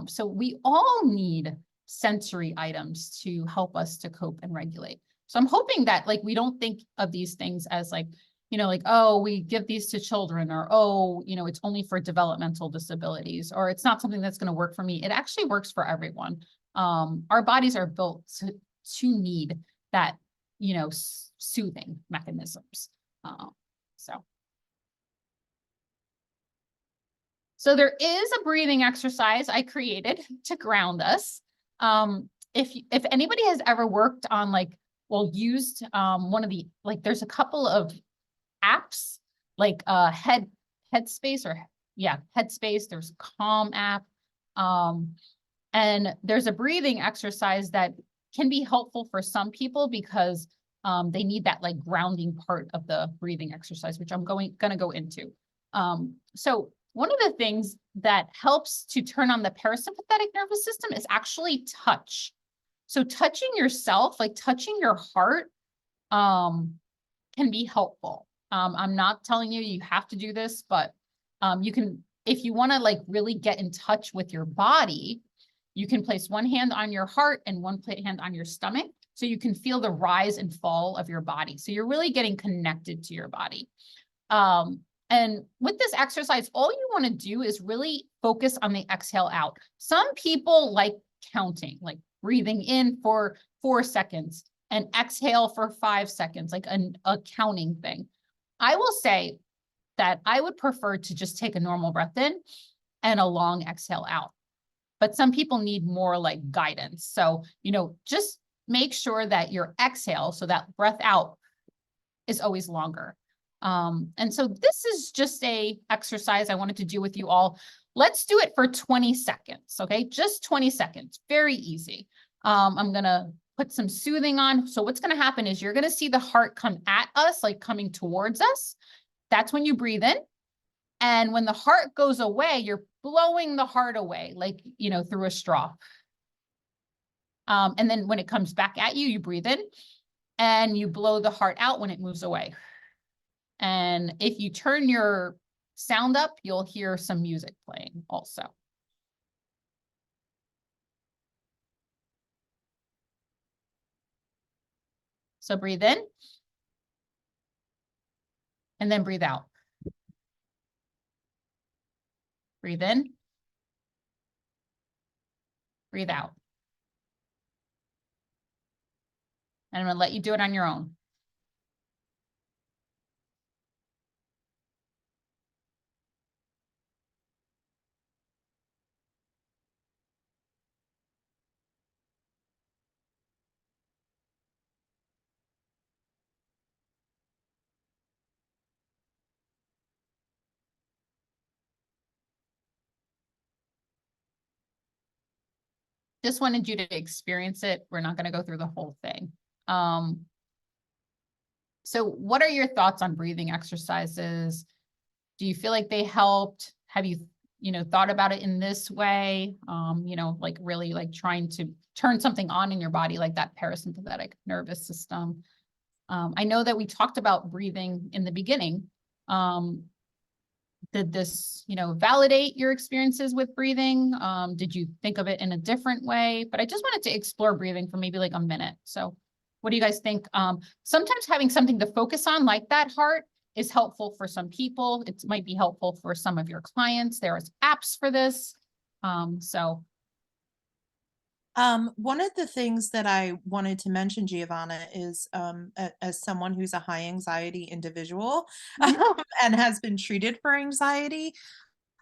So we all need sensory items to help us to cope and regulate. So I'm hoping that we don't think of these things as like, oh, we give these to children, or, oh, it's only for developmental disabilities, or it's not something that's going to work for me. It actually works for everyone. Our bodies are built to need that, soothing mechanisms. So. So there is a breathing exercise I created to ground us. If anybody has ever worked on used one of the, there's a couple of apps like Headspace, or Headspace, there's Calm app. And there's a breathing exercise that can be helpful for some people because they need that grounding part of the breathing exercise, which I'm gonna go into. So one of the things that helps to turn on the parasympathetic nervous system is actually touch. So touching yourself, touching your heart, can be helpful. I'm not telling you have to do this, but you can, if you want to really get in touch with your body, you can place one hand on your heart and one hand on your stomach, so you can feel the rise and fall of your body. So you're really getting connected to your body. And with this exercise, all you want to do is really focus on the exhale out. Some people like counting, breathing in for 4 seconds and exhale for 5 seconds, like a counting thing. I will say that I would prefer to just take a normal breath in and a long exhale out. But some people need more guidance. So, just make sure that your exhale, so that breath out, is always longer. And so this is just a exercise I wanted to do with you all. Let's do it for 20 seconds, okay? Just 20 seconds, very easy. I'm gonna put some soothing on. So what's gonna happen is you're gonna see the heart come at us, coming towards us. That's when you breathe in. And when the heart goes away, you're blowing the heart away, through a straw. And then when it comes back at you, you breathe in and you blow the heart out when it moves away. And if you turn your sound up, you'll hear some music playing also. So breathe in and then breathe out. Breathe in, breathe out. And I'm going to let you do it on your own. Just wanted you to experience it. We're not going to go through the whole thing. So what are your thoughts on breathing exercises? Do you feel like they helped? Have you, thought about it in this way? Really trying to turn something on in your body, like that parasympathetic nervous system. I know that we talked about breathing in the beginning. Did this, validate your experiences with breathing? Did you think of it in a different way? But I just wanted to explore breathing for maybe a minute. So what do you guys think? Sometimes having something to focus on, like that heart, is helpful for some people. It might be helpful for some of your clients. There's apps for this. One of the things that I wanted to mention, Giovanna, is as someone who's a high anxiety individual and has been treated for anxiety,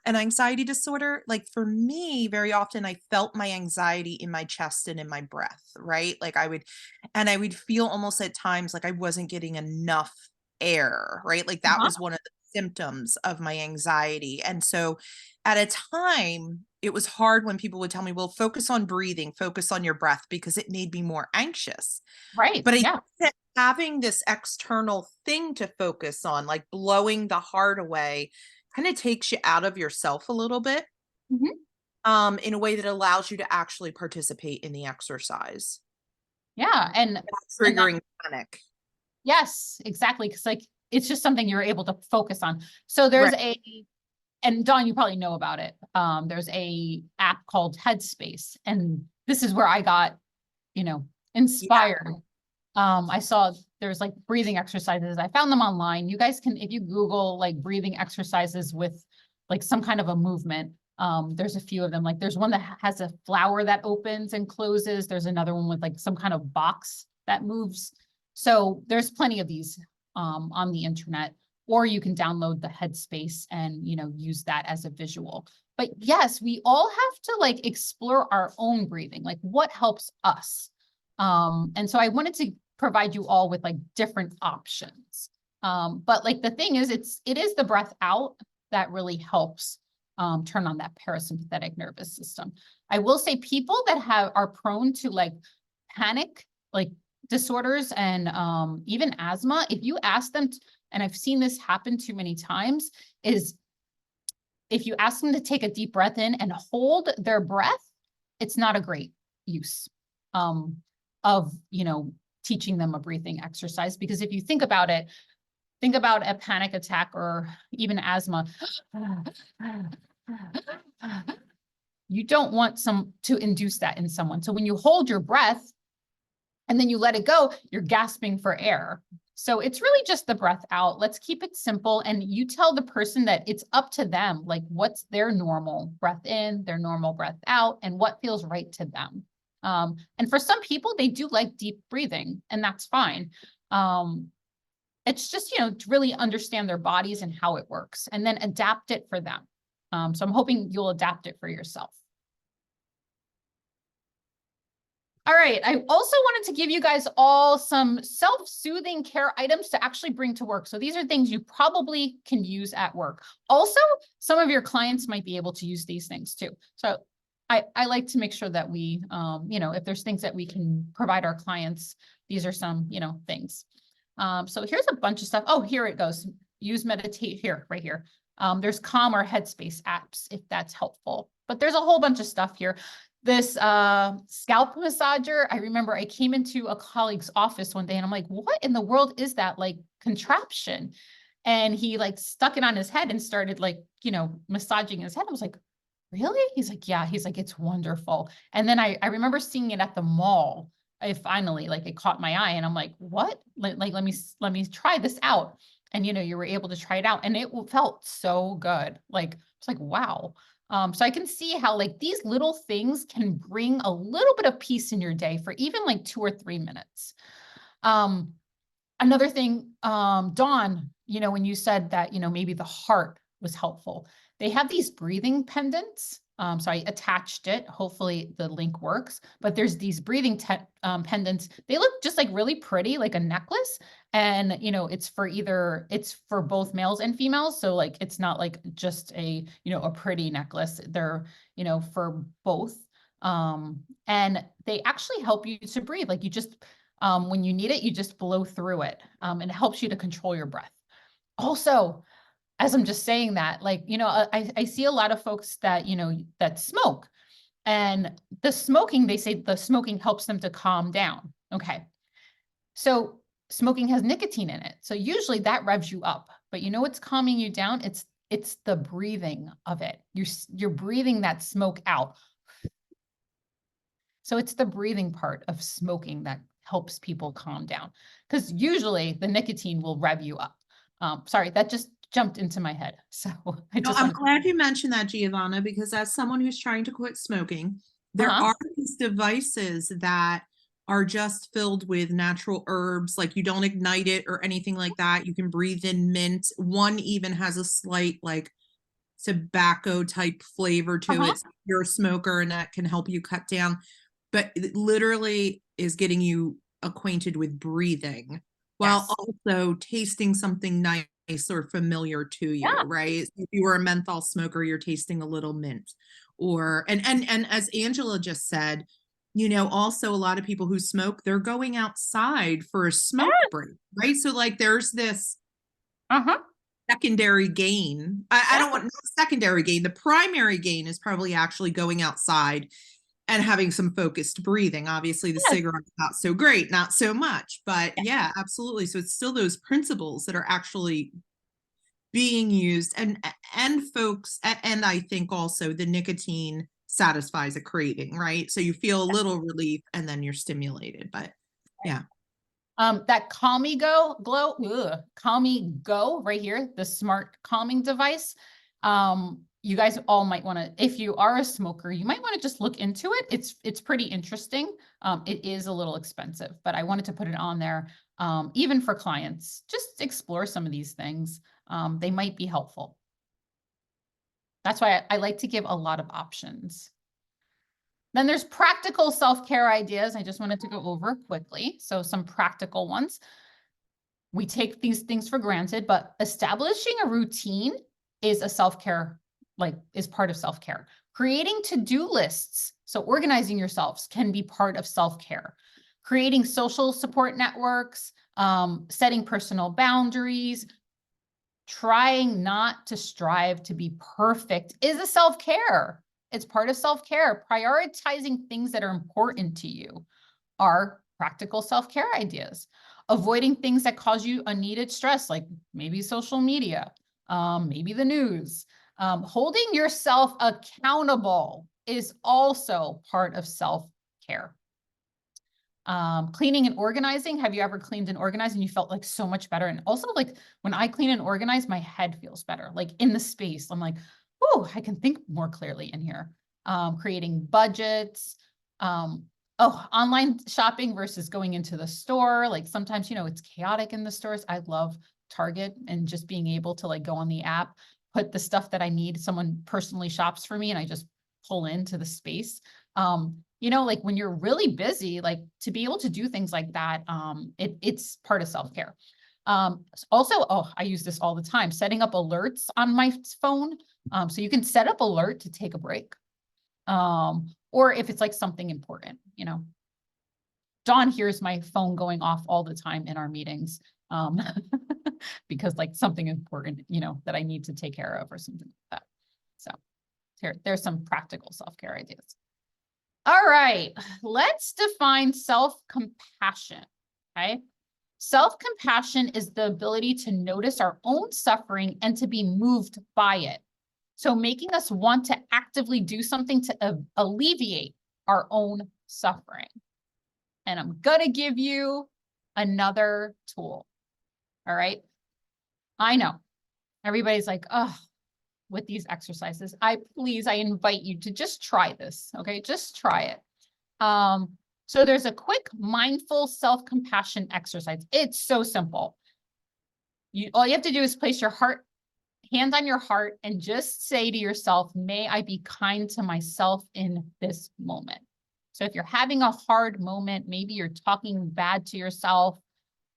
an anxiety disorder, for me, very often I felt my anxiety in my chest and in my breath, right? I would feel almost at times like I wasn't getting enough air, right? That was one of the symptoms of my anxiety. And so at a time, it was hard when people would tell me, well, focus on breathing, focus on your breath, because it made me more anxious. Right. But I think that having this external thing to focus on, blowing the heart away, kind of takes you out of yourself a little bit, in a way that allows you to actually participate in the exercise. Yeah. And triggering panic. Yes, exactly. Because it's just something you're able to focus on. So there's and Dawn, you probably know about it. There's a app called Headspace, and this is where I got, inspired. I saw there's like breathing exercises. I found them online. You guys can, if you Google like breathing exercises with like some kind of a movement, there's a few of them. Like there's one that has a flower that opens and closes. There's another one with like some kind of box that moves. So there's plenty of these on the internet, or you can download the Headspace and, you know, use that as a visual. But yes, we all have to like explore our own breathing, like what helps us. And so I wanted to provide you all with like different options. But like the thing is, it is the breath out that really helps turn on that parasympathetic nervous system. I will say people that are prone to like panic, like disorders and even asthma, if you ask them, and I've seen this happen too many times, is if you ask them to take a deep breath in and hold their breath, it's not a great use of, you know, teaching them a breathing exercise. Because if you think about it, think about a panic attack or even asthma. You don't want to induce that in someone. So when you hold your breath and then you let it go, you're gasping for air. So it's really just the breath out. Let's keep it simple. And you tell the person that it's up to them, like what's their normal breath in, their normal breath out, and what feels right to them. And for some people, they do like deep breathing, and that's fine. It's just, you know, to really understand their bodies and how it works, and then adapt it for them. So I'm hoping you'll adapt it for yourself. All right, I also wanted to give you guys all some self-soothing care items to actually bring to work. So these are things you probably can use at work. Also, some of your clients might be able to use these things too. So I like to make sure that we, you know, if there's things that we can provide our clients, these are some, you know, things. So here's a bunch of stuff. Oh, here it goes. Use meditate here, right here. There's Calm or Headspace apps, if that's helpful. But there's a whole bunch of stuff here. This scalp massager, I remember I came into a colleague's office one day and I'm like, what in the world is that like contraption? And he like stuck it on his head and started like, you know, massaging his head. I was like, really? He's like, yeah. He's like, it's wonderful. And then I remember seeing it at the mall. I finally, like, it caught my eye and I'm like, what? Like, let me try this out. And, you know, you were able to try it out and it felt so good. Like, it's like, wow. So I can see how like these little things can bring a little bit of peace in your day for even like 2 or 3 minutes. Another thing, Dawn, you know, when you said that, you know, maybe the heart was helpful, they have these breathing pendants. So I attached it. Hopefully the link works, but there's these breathing pendants. They look just like really pretty, like a necklace. And, you know, it's for both males and females. So like, it's not like just a, you know, a pretty necklace. They're, you know, for both. And they actually help you to breathe. Like you just, when you need it, you just blow through it. And it helps you to control your breath. Also, as I'm just saying that, like, you know, I see a lot of folks that, you know, that smoke, and the smoking, they say the smoking helps them to calm down. Okay. So smoking has nicotine in it. So usually that revs you up, but you know, what's calming you down? It's the breathing of it. You're breathing that smoke out. So it's the breathing part of smoking that helps people calm down, because usually the nicotine will rev you up. Sorry, that just jumped into my head. So I'm glad you mentioned that, Giovanna, because as someone who's trying to quit smoking, there are these devices that are just filled with natural herbs. Like you don't ignite it or anything like that. You can breathe in mint. One even has a slight like tobacco type flavor to it. So if you're a smoker, and that can help you cut down. But it literally is getting you acquainted with breathing while also tasting something nice or familiar to you, right? If you were a menthol smoker, you're tasting a little mint. Or and as Angela just said, you know, also a lot of people who smoke, they're going outside for a smoke break, right? So like there's this secondary gain. I don't want no secondary gain. The primary gain is probably actually going outside and having some focused breathing. Obviously the cigarette's not so great, not so much, but yeah, absolutely. So it's still those principles that are actually being used, and folks, and I think also the nicotine satisfies a craving, right? So you feel a little relief and then you're stimulated, but yeah. That Calm Me Go right here, the smart calming device. You guys all might want to, if you are a smoker, you might want to just look into it. It's pretty interesting. It is a little expensive, but I wanted to put it on there. Even for clients, just explore some of these things. They might be helpful. That's why I like to give a lot of options. Then there's practical self-care ideas. I just wanted to go over quickly. So some practical ones. We take these things for granted, but establishing a routine is a self-care, is part of self-care. Creating to-do lists, so organizing yourselves can be part of self-care. Creating social support networks, setting personal boundaries, trying not to strive to be perfect is a self-care. It's part of self-care. Prioritizing things that are important to you are practical self-care ideas. Avoiding things that cause you unneeded stress, like maybe social media, maybe the news. Holding yourself accountable is also part of self-care. Cleaning and organizing. Have you ever cleaned and organized and you felt like so much better? And also, like, when I clean and organize, my head feels better, like in the space. I'm like, oh, I can think more clearly in here. Creating budgets. Online shopping versus going into the store. Like sometimes, it's chaotic in the stores. I love Target and just being able to go on the app, put the stuff that I need. Someone personally shops for me and I just pull into the space. When you're really busy, to be able to do things like that, it's part of self-care. Also, I use this all the time, setting up alerts on my phone. So you can set up alert to take a break. Or if it's something important, Dawn hears my phone going off all the time in our meetings, because something important, that I need to take care of or something like that. So there's some practical self-care ideas. All right, let's define self-compassion, okay? Self-compassion is the ability to notice our own suffering and to be moved by it. So making us want to actively do something to alleviate our own suffering. And I'm gonna give you another tool, all right? I know, everybody's like, oh, with these exercises, I invite you to just try this, okay? Just try it. So there's a quick mindful self-compassion exercise. It's so simple. All you have to do is place your hand on your heart and just say to yourself, may I be kind to myself in this moment. So if you're having a hard moment, maybe you're talking bad to yourself,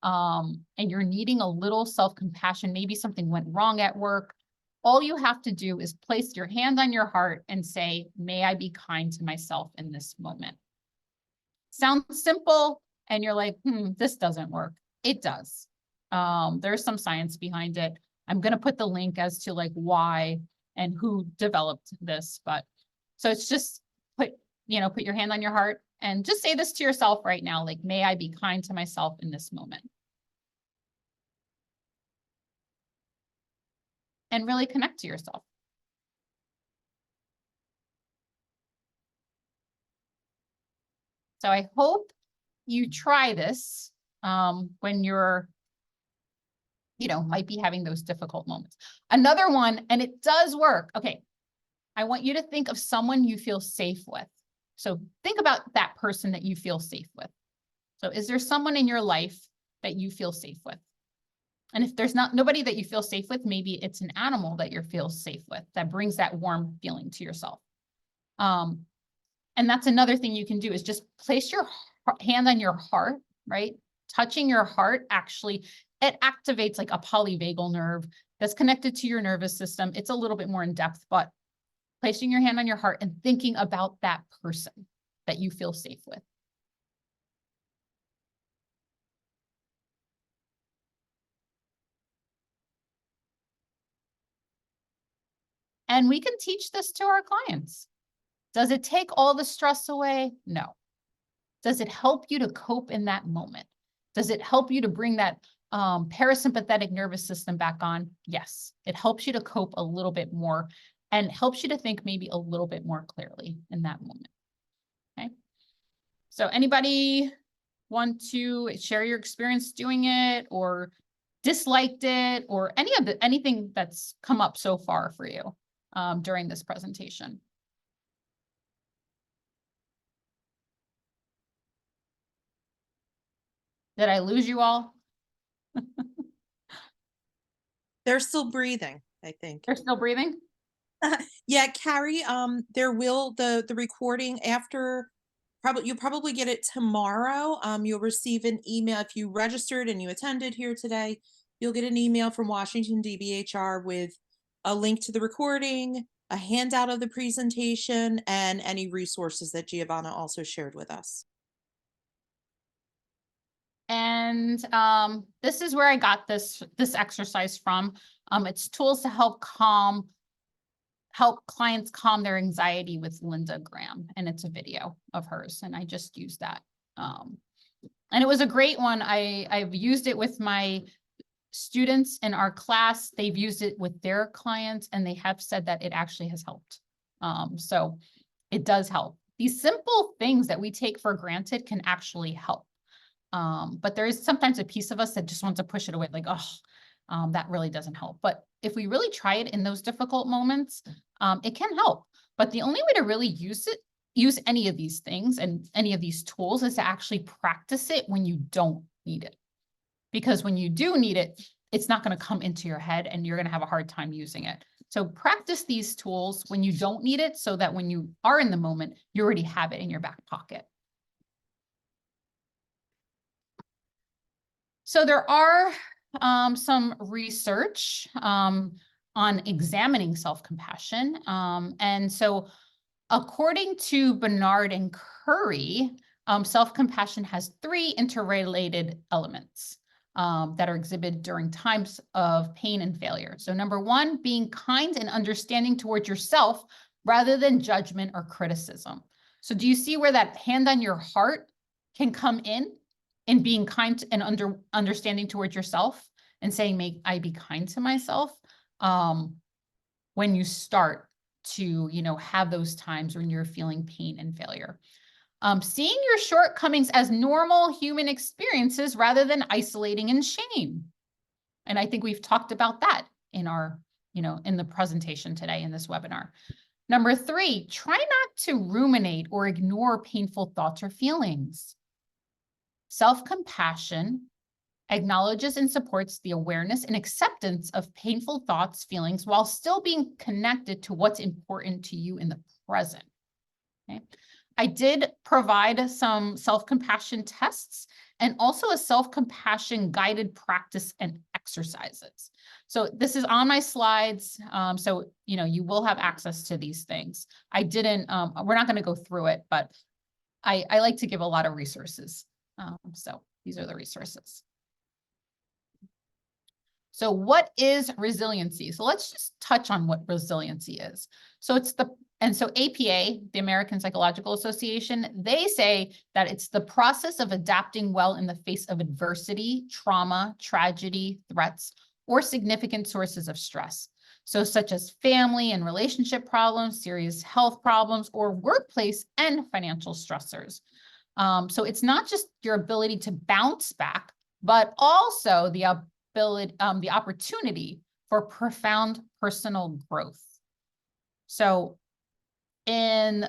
and you're needing a little self-compassion, maybe something went wrong at work, all you have to do is place your hand on your heart and say, may I be kind to myself in this moment. Sounds simple, and you're like, this doesn't work. It does. There's some science behind it. I'm going to put the link as to why and who developed this, but so it's just put your hand on your heart and just say this to yourself right now, may I be kind to myself in this moment. And really connect to yourself. So I hope you try this when you're, might be having those difficult moments. Another one, and it does work. Okay, I want you to think of someone you feel safe with. So think about that person that you feel safe with. So is there someone in your life that you feel safe with? And if there's nobody that you feel safe with, maybe it's an animal that you feel safe with that brings that warm feeling to yourself. And that's another thing you can do is just place your hand on your heart, right? Touching your heart, actually, it activates a polyvagal nerve that's connected to your nervous system. It's a little bit more in depth, but placing your hand on your heart and thinking about that person that you feel safe with. And we can teach this to our clients. Does it take all the stress away? No. Does it help you to cope in that moment? Does it help you to bring that parasympathetic nervous system back on? Yes. It helps you to cope a little bit more and helps you to think maybe a little bit more clearly in that moment. Okay. So anybody want to share your experience doing it, or disliked it, or anything that's come up so far for you during this presentation? Did I lose you all? They're still breathing, I think. They're still breathing? Yeah, Carrie, there will the recording after you'll probably get it tomorrow. You'll receive an email if you registered and you attended here today. You'll get an email from Washington DBHR with a link to the recording, a handout of the presentation, and any resources that Giovanna also shared with us. And this is where I got this exercise from. It's tools to help clients calm their anxiety with Linda Graham, and it's a video of hers, and I just used that. And it was a great one. I've used it with my students in our class. They've used it with their clients, and they have said that it actually has helped. So it does help. These simple things that we take for granted can actually help. But there is sometimes a piece of us that just wants to push it away, like, oh, that really doesn't help. But if we really try it in those difficult moments, it can help. But the only way to really use any of these things and any of these tools is to actually practice it when you don't need it. Because when you do need it, it's not going to come into your head and you're going to have a hard time using it. So practice these tools when you don't need it, so that when you are in the moment, you already have it in your back pocket. So there are some research on examining self-compassion. And so according to Bernard and Curry, self-compassion has 3 interrelated elements that are exhibited during times of pain and failure. So number 1, being kind and understanding towards yourself rather than judgment or criticism. So do you see where that hand on your heart can come in being kind and understanding towards yourself and saying, may I be kind to myself? When you start to, have those times when you're feeling pain and failure. Seeing your shortcomings as normal human experiences rather than isolating in shame. And I think we've talked about that in our, in the presentation today in this webinar. Number 3, try not to ruminate or ignore painful thoughts or feelings. Self-compassion acknowledges and supports the awareness and acceptance of painful thoughts, feelings, while still being connected to what's important to you in the present. Okay. I did provide some self-compassion tests and also a self-compassion guided practice and exercises. So this is on my slides. So, you will have access to these things. I didn't, we're not going to go through it, but I like to give a lot of resources. So these are the resources. So what is resiliency? So let's just touch on what resiliency is. So APA, the American Psychological Association, they say that it's the process of adapting well in the face of adversity, trauma, tragedy, threats, or significant sources of stress. So such as family and relationship problems, serious health problems, or workplace and financial stressors. So it's not just your ability to bounce back, but also the opportunity for profound personal growth. So in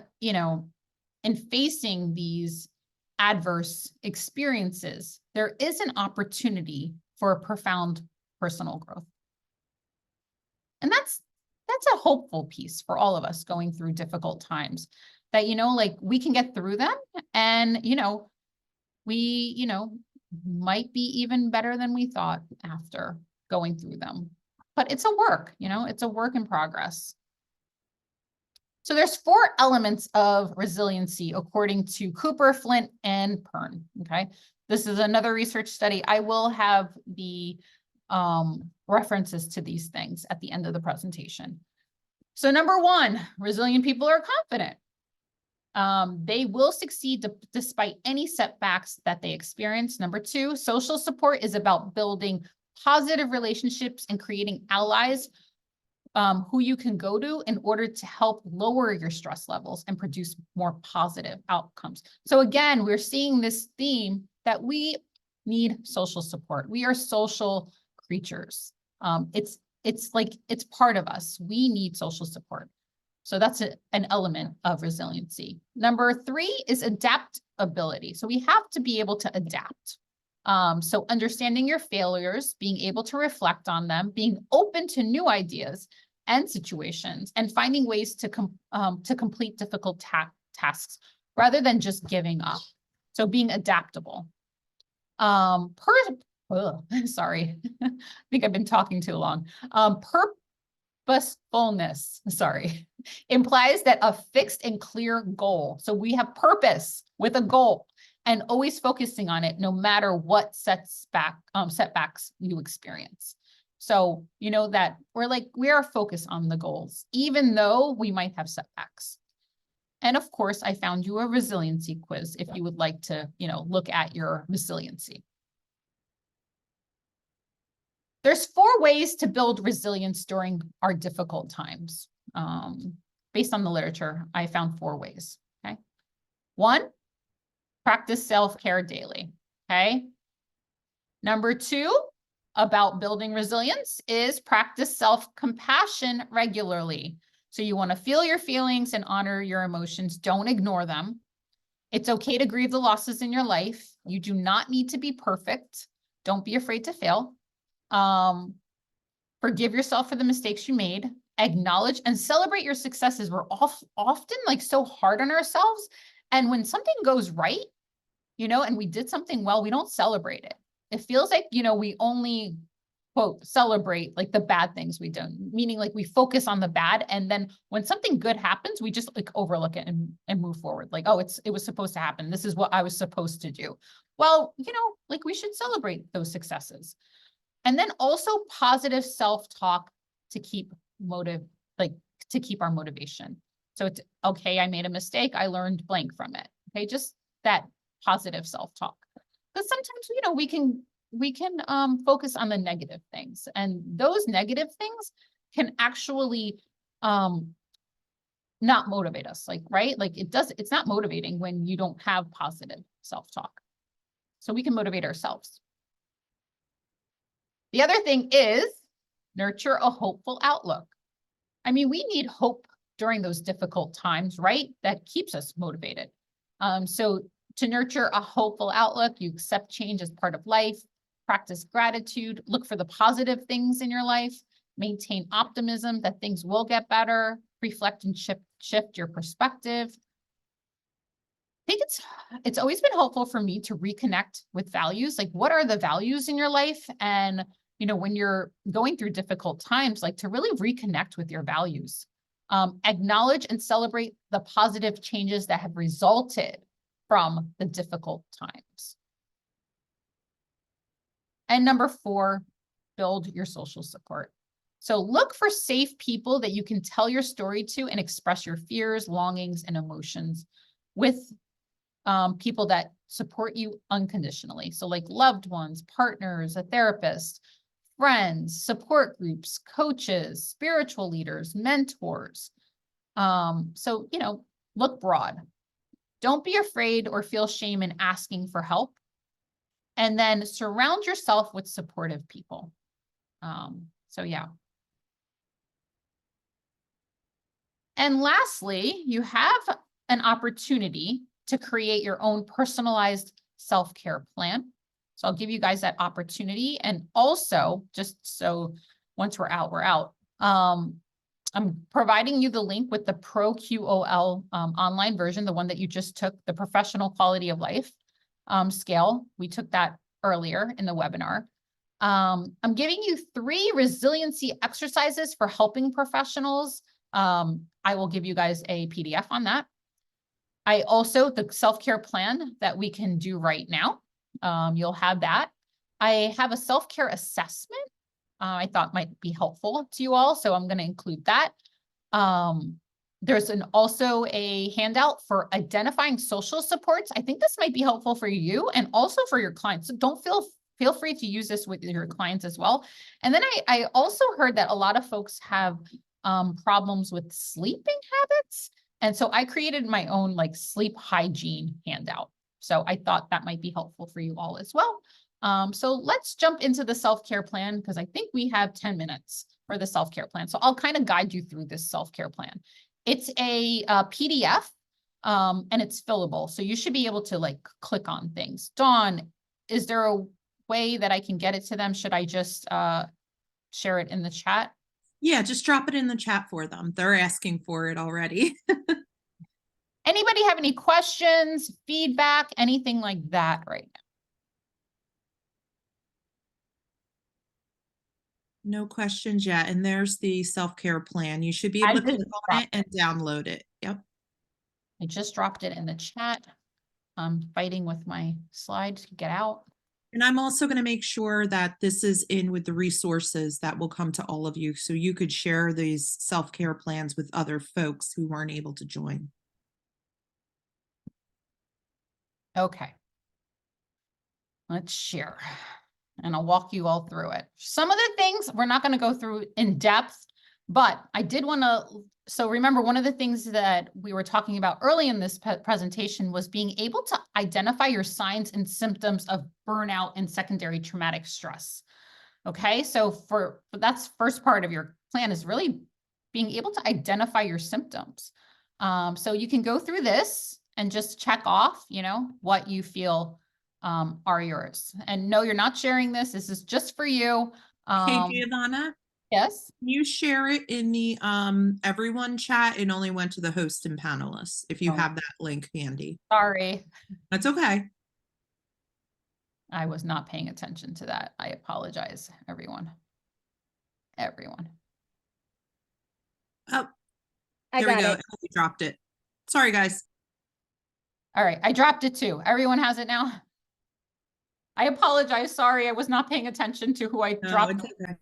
facing these adverse experiences, there is an opportunity for profound personal growth. And that's a hopeful piece for all of us going through difficult times, that, we can get through them, and, we, might be even better than we thought after going through them. But it's a work, it's a work in progress. So there's 4 elements of resiliency according to Cooper, Flint, and Pern, okay? This is another research study. I will have the references to these things at the end of the presentation. So number 1, resilient people are confident. They will succeed despite any setbacks that they experience. Number 2, social support is about building positive relationships and creating allies who you can go to in order to help lower your stress levels and produce more positive outcomes. So again, we're seeing this theme that we need social support. We are social creatures. It's part of us. We need social support. So that's an element of resiliency. Number 3 is adaptability. So we have to be able to adapt. So understanding your failures, being able to reflect on them, being open to new ideas and situations, and finding ways to complete difficult tasks rather than just giving up. So being adaptable. Sorry, I think I've been talking too long. Purposefulness, sorry, implies that a fixed and clear goal. So we have purpose with a goal and always focusing on it no matter what setbacks you experience. So, you know, that we are focused on the goals, even though we might have setbacks. And of course, I found you a resiliency quiz if you would like to, look at your resiliency. There's 4 ways to build resilience during our difficult times. Based on the literature, I found 4 ways, okay? 1, practice self-care daily, okay? Number 2, about building resilience is practice self-compassion regularly. So you want to feel your feelings and honor your emotions. Don't ignore them. It's okay to grieve the losses in your life. You do not need to be perfect. Don't be afraid to fail. Forgive yourself for the mistakes you made. Acknowledge and celebrate your successes. We're often so hard on ourselves. And when something goes right, and we did something well, we don't celebrate it. It feels like, we only, quote, celebrate the bad things we do, meaning we focus on the bad. And then when something good happens, we just overlook it and move forward. Oh, it was supposed to happen. This is what I was supposed to do. Well, we should celebrate those successes. And then also positive self-talk to keep our motivation. So it's okay, I made a mistake. I learned blank from it. Okay, just that positive self-talk. But sometimes, we can focus on the negative things, and those negative things can actually not motivate us, right? It's not motivating when you don't have positive self-talk. So we can motivate ourselves. The other thing is nurture a hopeful outlook. I mean, we need hope during those difficult times, right? That keeps us motivated. So to nurture a hopeful outlook, you accept change as part of life, practice gratitude, look for the positive things in your life, maintain optimism that things will get better, reflect and shift your perspective. I think it's always been helpful for me to reconnect with values. What are the values in your life? And, when you're going through difficult times, to really reconnect with your values. Acknowledge and celebrate the positive changes that have resulted from the difficult times. And number 4, build your social support. So look for safe people that you can tell your story to and express your fears, longings, and emotions with people that support you unconditionally. So loved ones, partners, a therapist, friends, support groups, coaches, spiritual leaders, mentors. So, look broad. Don't be afraid or feel shame in asking for help. And then surround yourself with supportive people. So yeah. And lastly, you have an opportunity to create your own personalized self-care plan. So I'll give you guys that opportunity. And also, just so once we're out, I'm providing you the link with the Pro QOL online version, the one that you just took, the professional quality of life scale. We took that earlier in the webinar. I'm giving you 3 resiliency exercises for helping professionals. I will give you guys a PDF on that. The self-care plan that we can do right now. You'll have that. I have a self-care assessment I thought might be helpful to you all, so I'm going to include that. There's also a handout for identifying social supports. I think this might be helpful for you and also for your clients. So don't feel free to use this with your clients as well. And then I also heard that a lot of folks have problems with sleeping habits. And so I created my own sleep hygiene handout. So I thought that might be helpful for you all as well. So let's jump into the self-care plan because I think we have 10 minutes for the self-care plan. So I'll kind of guide you through this self-care plan. It's a PDF and it's fillable. So you should be able to like click on things. Dawn, is there a way that I can get it to them? Should I just share it in the chat? Yeah, just drop it in the chat for them. They're asking for it already. Anybody have any questions, feedback, anything like that right now? No questions yet. And there's the self-care plan. You should be able to click on it and download it. Yep. I just dropped it in the chat. I'm fighting with my slide to get out. And I'm also going to make sure that this is in with the resources that will come to all of you. So you could share these self-care plans with other folks who weren't able to join. Okay. Let's share. And I'll walk you all through it. Some of the things we're not going to go through in depth, but I did want to, so remember one of the things that we were talking about early in this presentation was being able to identify your signs and symptoms of burnout and secondary traumatic stress. Okay, so that's first part of your plan is really being able to identify your symptoms. So you can go through this and just check off, what you feel are yours. And no, you're not sharing this. This is just for you. Hey, Giovanna. Yes. Can you share it in the everyone chat? It only went to the host and panelists. If you have that link handy. Sorry. That's okay. I was not paying attention to that. I apologize, everyone. Oh, there we go. You dropped it. Sorry, guys. All right. I dropped it too. Everyone has it now. I apologize. Sorry. I was not paying attention to who I dropped. Okay.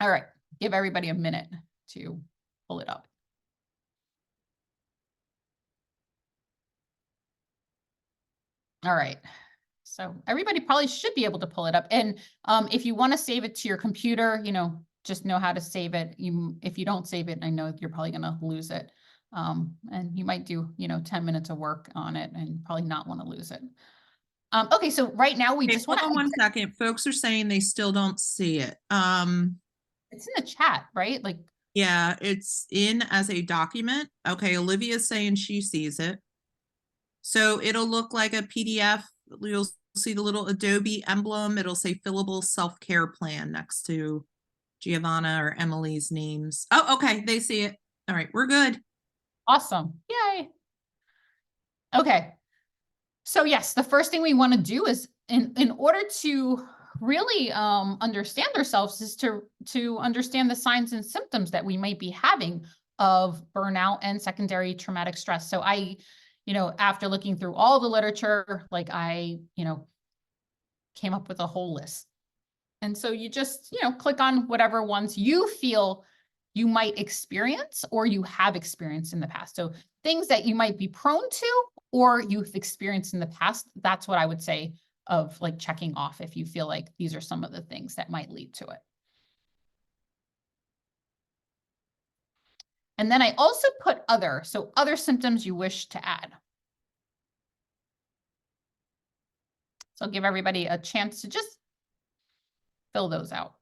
All right. Give everybody a minute to pull it up. All right. So everybody probably should be able to pull it up. And if you want to save it to your computer, just know how to save it. If you don't save it, I know you're probably going to lose it. And you might do, 10 minutes of work on it and probably not want to lose it. Okay, so right now we just want to— hold on 1 second. Folks are saying they still don't see it. It's in the chat, right? Yeah, it's in as a document. Okay, Olivia's saying she sees it. So it'll look like a PDF. You'll see the little Adobe emblem. It'll say fillable self-care plan next to Giovanna or Emily's names. Oh, okay, they see it. All right, we're good. Awesome. Yay. Okay. So yes, the first thing we want to do is in order to really understand ourselves is to understand the signs and symptoms that we might be having of burnout and secondary traumatic stress. So I, after looking through all the literature, I came up with a whole list. And so you just, click on whatever ones you feel you might experience or you have experienced in the past. So things that you might be prone to or you've experienced in the past, that's what I would say of checking off if you feel like these are some of the things that might lead to it. And then I also put other symptoms you wish to add. So I'll give everybody a chance to just fill those out.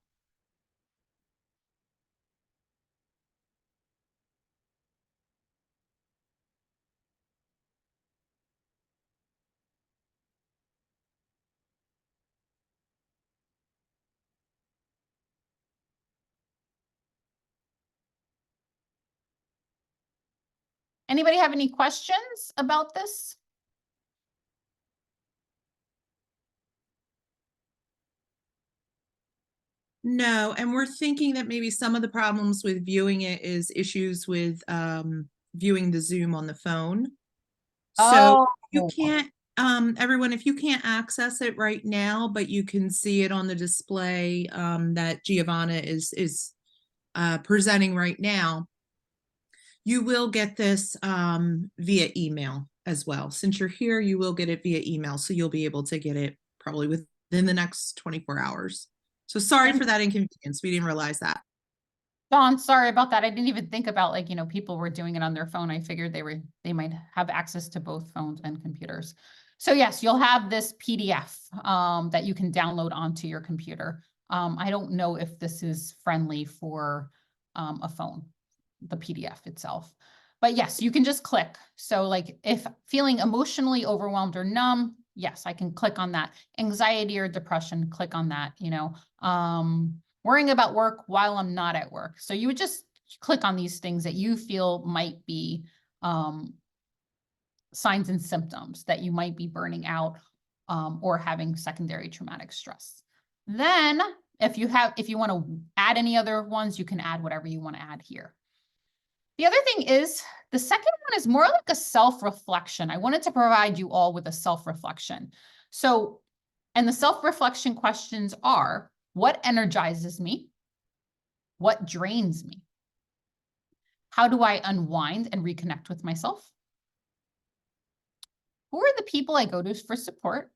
Anybody have any questions about this? No, and we're thinking that maybe some of the problems with viewing it is issues with viewing the Zoom on the phone. So you can't, everyone, if you can't access it right now, but you can see it on the display that Giovanna is presenting right now, you will get this via email as well. Since you're here, you will get it via email. So you'll be able to get it probably within the next 24 hours. So sorry for that inconvenience. We didn't realize that. Dawn, sorry about that. I didn't even think about like, people were doing it on their phone. I figured they might have access to both phones and computers. So yes, you'll have this PDF that you can download onto your computer. I don't know if this is friendly for a phone, the PDF itself. But yes, you can just click. So like if feeling emotionally overwhelmed or numb, yes, I can click on that. Anxiety or depression, click on that, worrying about work while I'm not at work. So you would just click on these things that you feel might be signs and symptoms that you might be burning out or having secondary traumatic stress. Then if you want to add any other ones, you can add whatever you want to add here. The other thing is, the second one is more like a self-reflection. I wanted to provide you all with a self-reflection. So, and the self-reflection questions are, what energizes me? What drains me? How do I unwind and reconnect with myself? Who are the people I go to for support?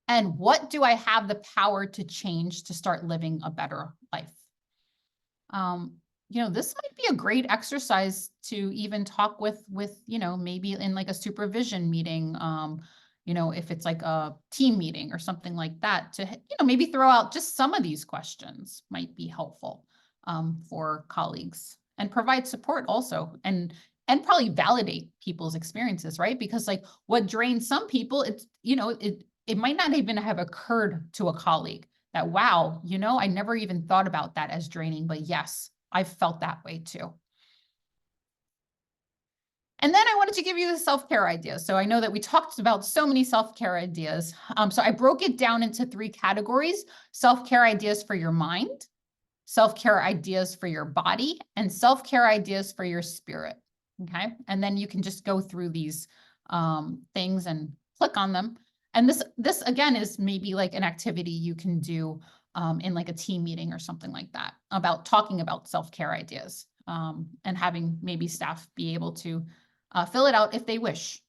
And what do I have the power to change to start living a better life? This might be a great exercise to even talk with, maybe in like a supervision meeting, if it's like a team meeting or something like that, to, maybe throw out just some of these questions might be helpful for colleagues and provide support also, and probably validate people's experiences, right? Because like what drains some people, it's, it might not even have occurred to a colleague that, wow, I never even thought about that as draining, but yes, I've felt that way too. And then I wanted to give you the self-care ideas. So I know that we talked about so many self-care ideas. So I broke it down into 3 categories: self-care ideas for your mind, self-care ideas for your body, and self-care ideas for your spirit. Okay. And then you can just go through these things and click on them. And this again is maybe like an activity you can do in like a team meeting or something like that, about talking about self-care ideas, and having maybe staff be able to fill it out if they wish.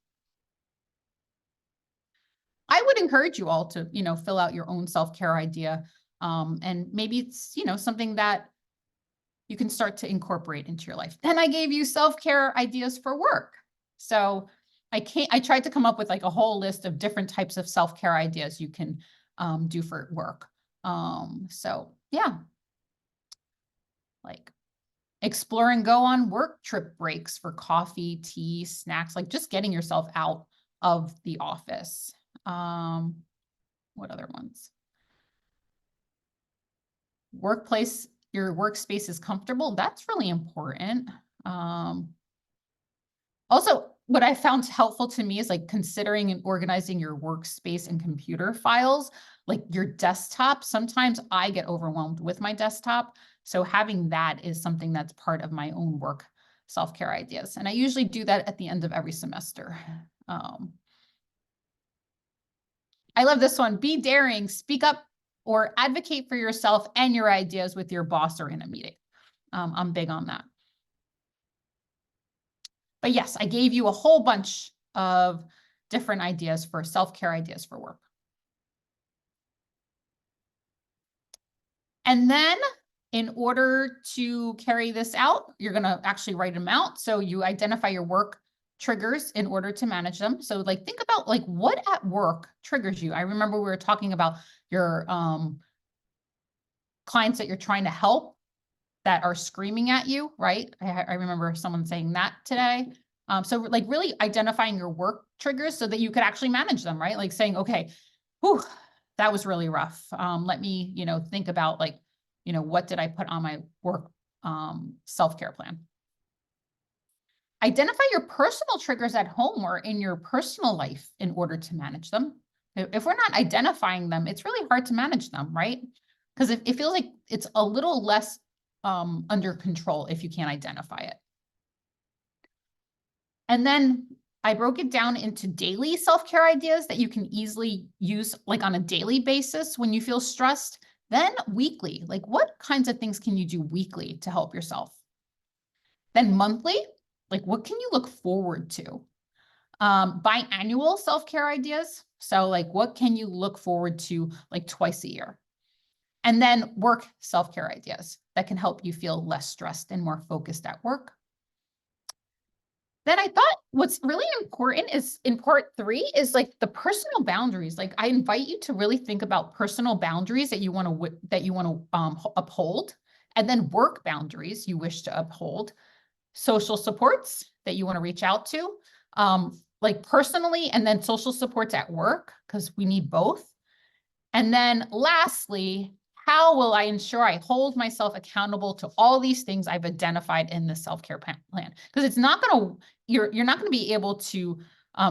I would encourage you all to, fill out your own self-care idea. And maybe it's, something that you can start to incorporate into your life. Then I gave you self-care ideas for work. So I tried to come up with like a whole list of different types of self-care ideas you can do for work. So yeah, like explore and go on work trip breaks for coffee, tea, snacks, like just getting yourself out of the office. What other ones? Workplace, your workspace is comfortable. That's really important. Also, what I found helpful to me is like considering and organizing your workspace and computer files, like your desktop. Sometimes I get overwhelmed with my desktop. So having that is something that's part of my own work self-care ideas. And I usually do that at the end of every semester. I love this one. Be daring, speak up, or advocate for yourself and your ideas with your boss or in a meeting. I'm big on that. But yes, I gave you a whole bunch of different ideas for self-care ideas for work. And then in order to carry this out, you're going to actually write them out. So you identify your work triggers in order to manage them. So like, think about like what at work triggers you. I remember we were talking about your clients that you're trying to help that are screaming at you, right? I remember someone saying that today. So like really identifying your work triggers so that you could actually manage them, right? Like saying, okay, whew, that was really rough. Let me, think about like, what did I put on my work self-care plan? Identify your personal triggers at home or in your personal life in order to manage them. If we're not identifying them, it's really hard to manage them, right? Because it feels like it's a little less under control if you can't identify it. And then I broke it down into daily self-care ideas that you can easily use like on a daily basis when you feel stressed. Then weekly, like what kinds of things can you do weekly to help yourself? Then monthly, like what can you look forward to? Biannual self-care ideas. So like what can you look forward to like twice a year? And then work self-care ideas. that can help you feel less stressed and more focused at work. Then I thought what's really important is in part 3 is like the personal boundaries. Like I invite you to really think about personal boundaries that you want to uphold, and then work boundaries you wish to uphold, social supports that you want to reach out to, like personally, and then social supports at work, because we need both. And then lastly, how will I ensure I hold myself accountable to all these things I've identified in the self-care plan? Because it's not going to, you're not going to be able to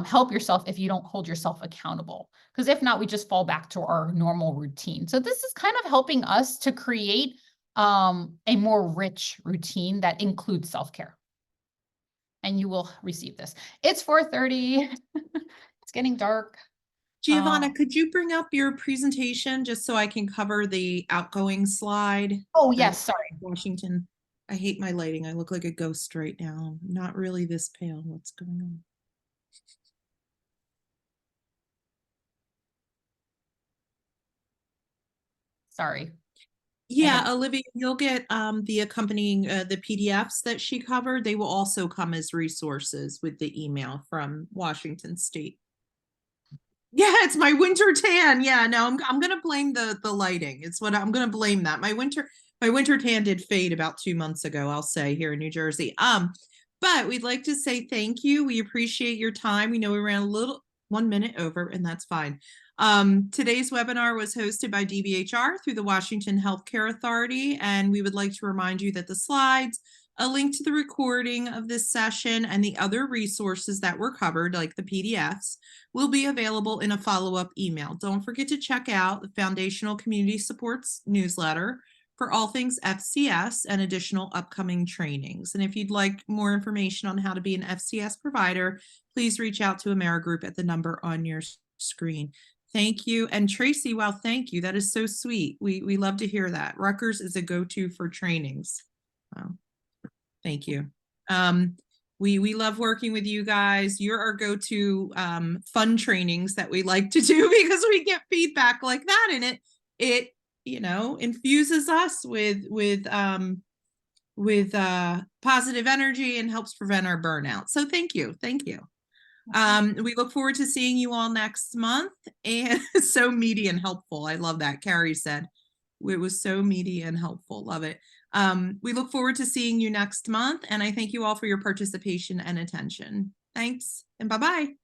help yourself if you don't hold yourself accountable. Because if not, we just fall back to our normal routine. So this is kind of helping us to create a more rich routine that includes self-care. And you will receive this. It's 4:30. It's getting dark. Giovanna, could you bring up your presentation just so I can cover the outgoing slide? Oh, yes, sorry. Washington. I hate my lighting. I look like a ghost right now. Not really this pale. What's going on? Sorry. Yeah, Olivia, you'll get the accompanying the PDFs that she covered. They will also come as resources with the email from Washington State. Yeah, it's my winter tan. Yeah, no, I'm gonna blame the lighting. It's what I'm gonna blame that. My winter tan did fade about 2 months ago, I'll say, here in New Jersey. But we'd like to say thank you. We appreciate your time. We know we ran a little 1 minute over, and that's fine. Today's webinar was hosted by DBHR through the Washington Healthcare Authority, and we would like to remind you that the slides, a link to the recording of this session, and the other resources that were covered, like the PDFs, will be available in a follow-up email. Don't forget to check out the Foundational Community Supports newsletter for all things FCS and additional upcoming trainings. And if you'd like more information on how to be an FCS provider, please reach out to AmeriGroup at the number on your screen. Thank you. And Tracy, wow, thank you. That is so sweet. We love to hear that. Rutgers is a go-to for trainings. Wow. Thank you. We love working with you guys. You're our go-to fun trainings that we like to do because we get feedback like that, and it infuses us with positive energy and helps prevent our burnout. So thank you. We look forward to seeing you all next month. And so meaty and helpful. I love that. Carrie said it was so meaty and helpful. Love it. We look forward to seeing you next month, and I thank you all for your participation and attention. Thanks, and bye-bye.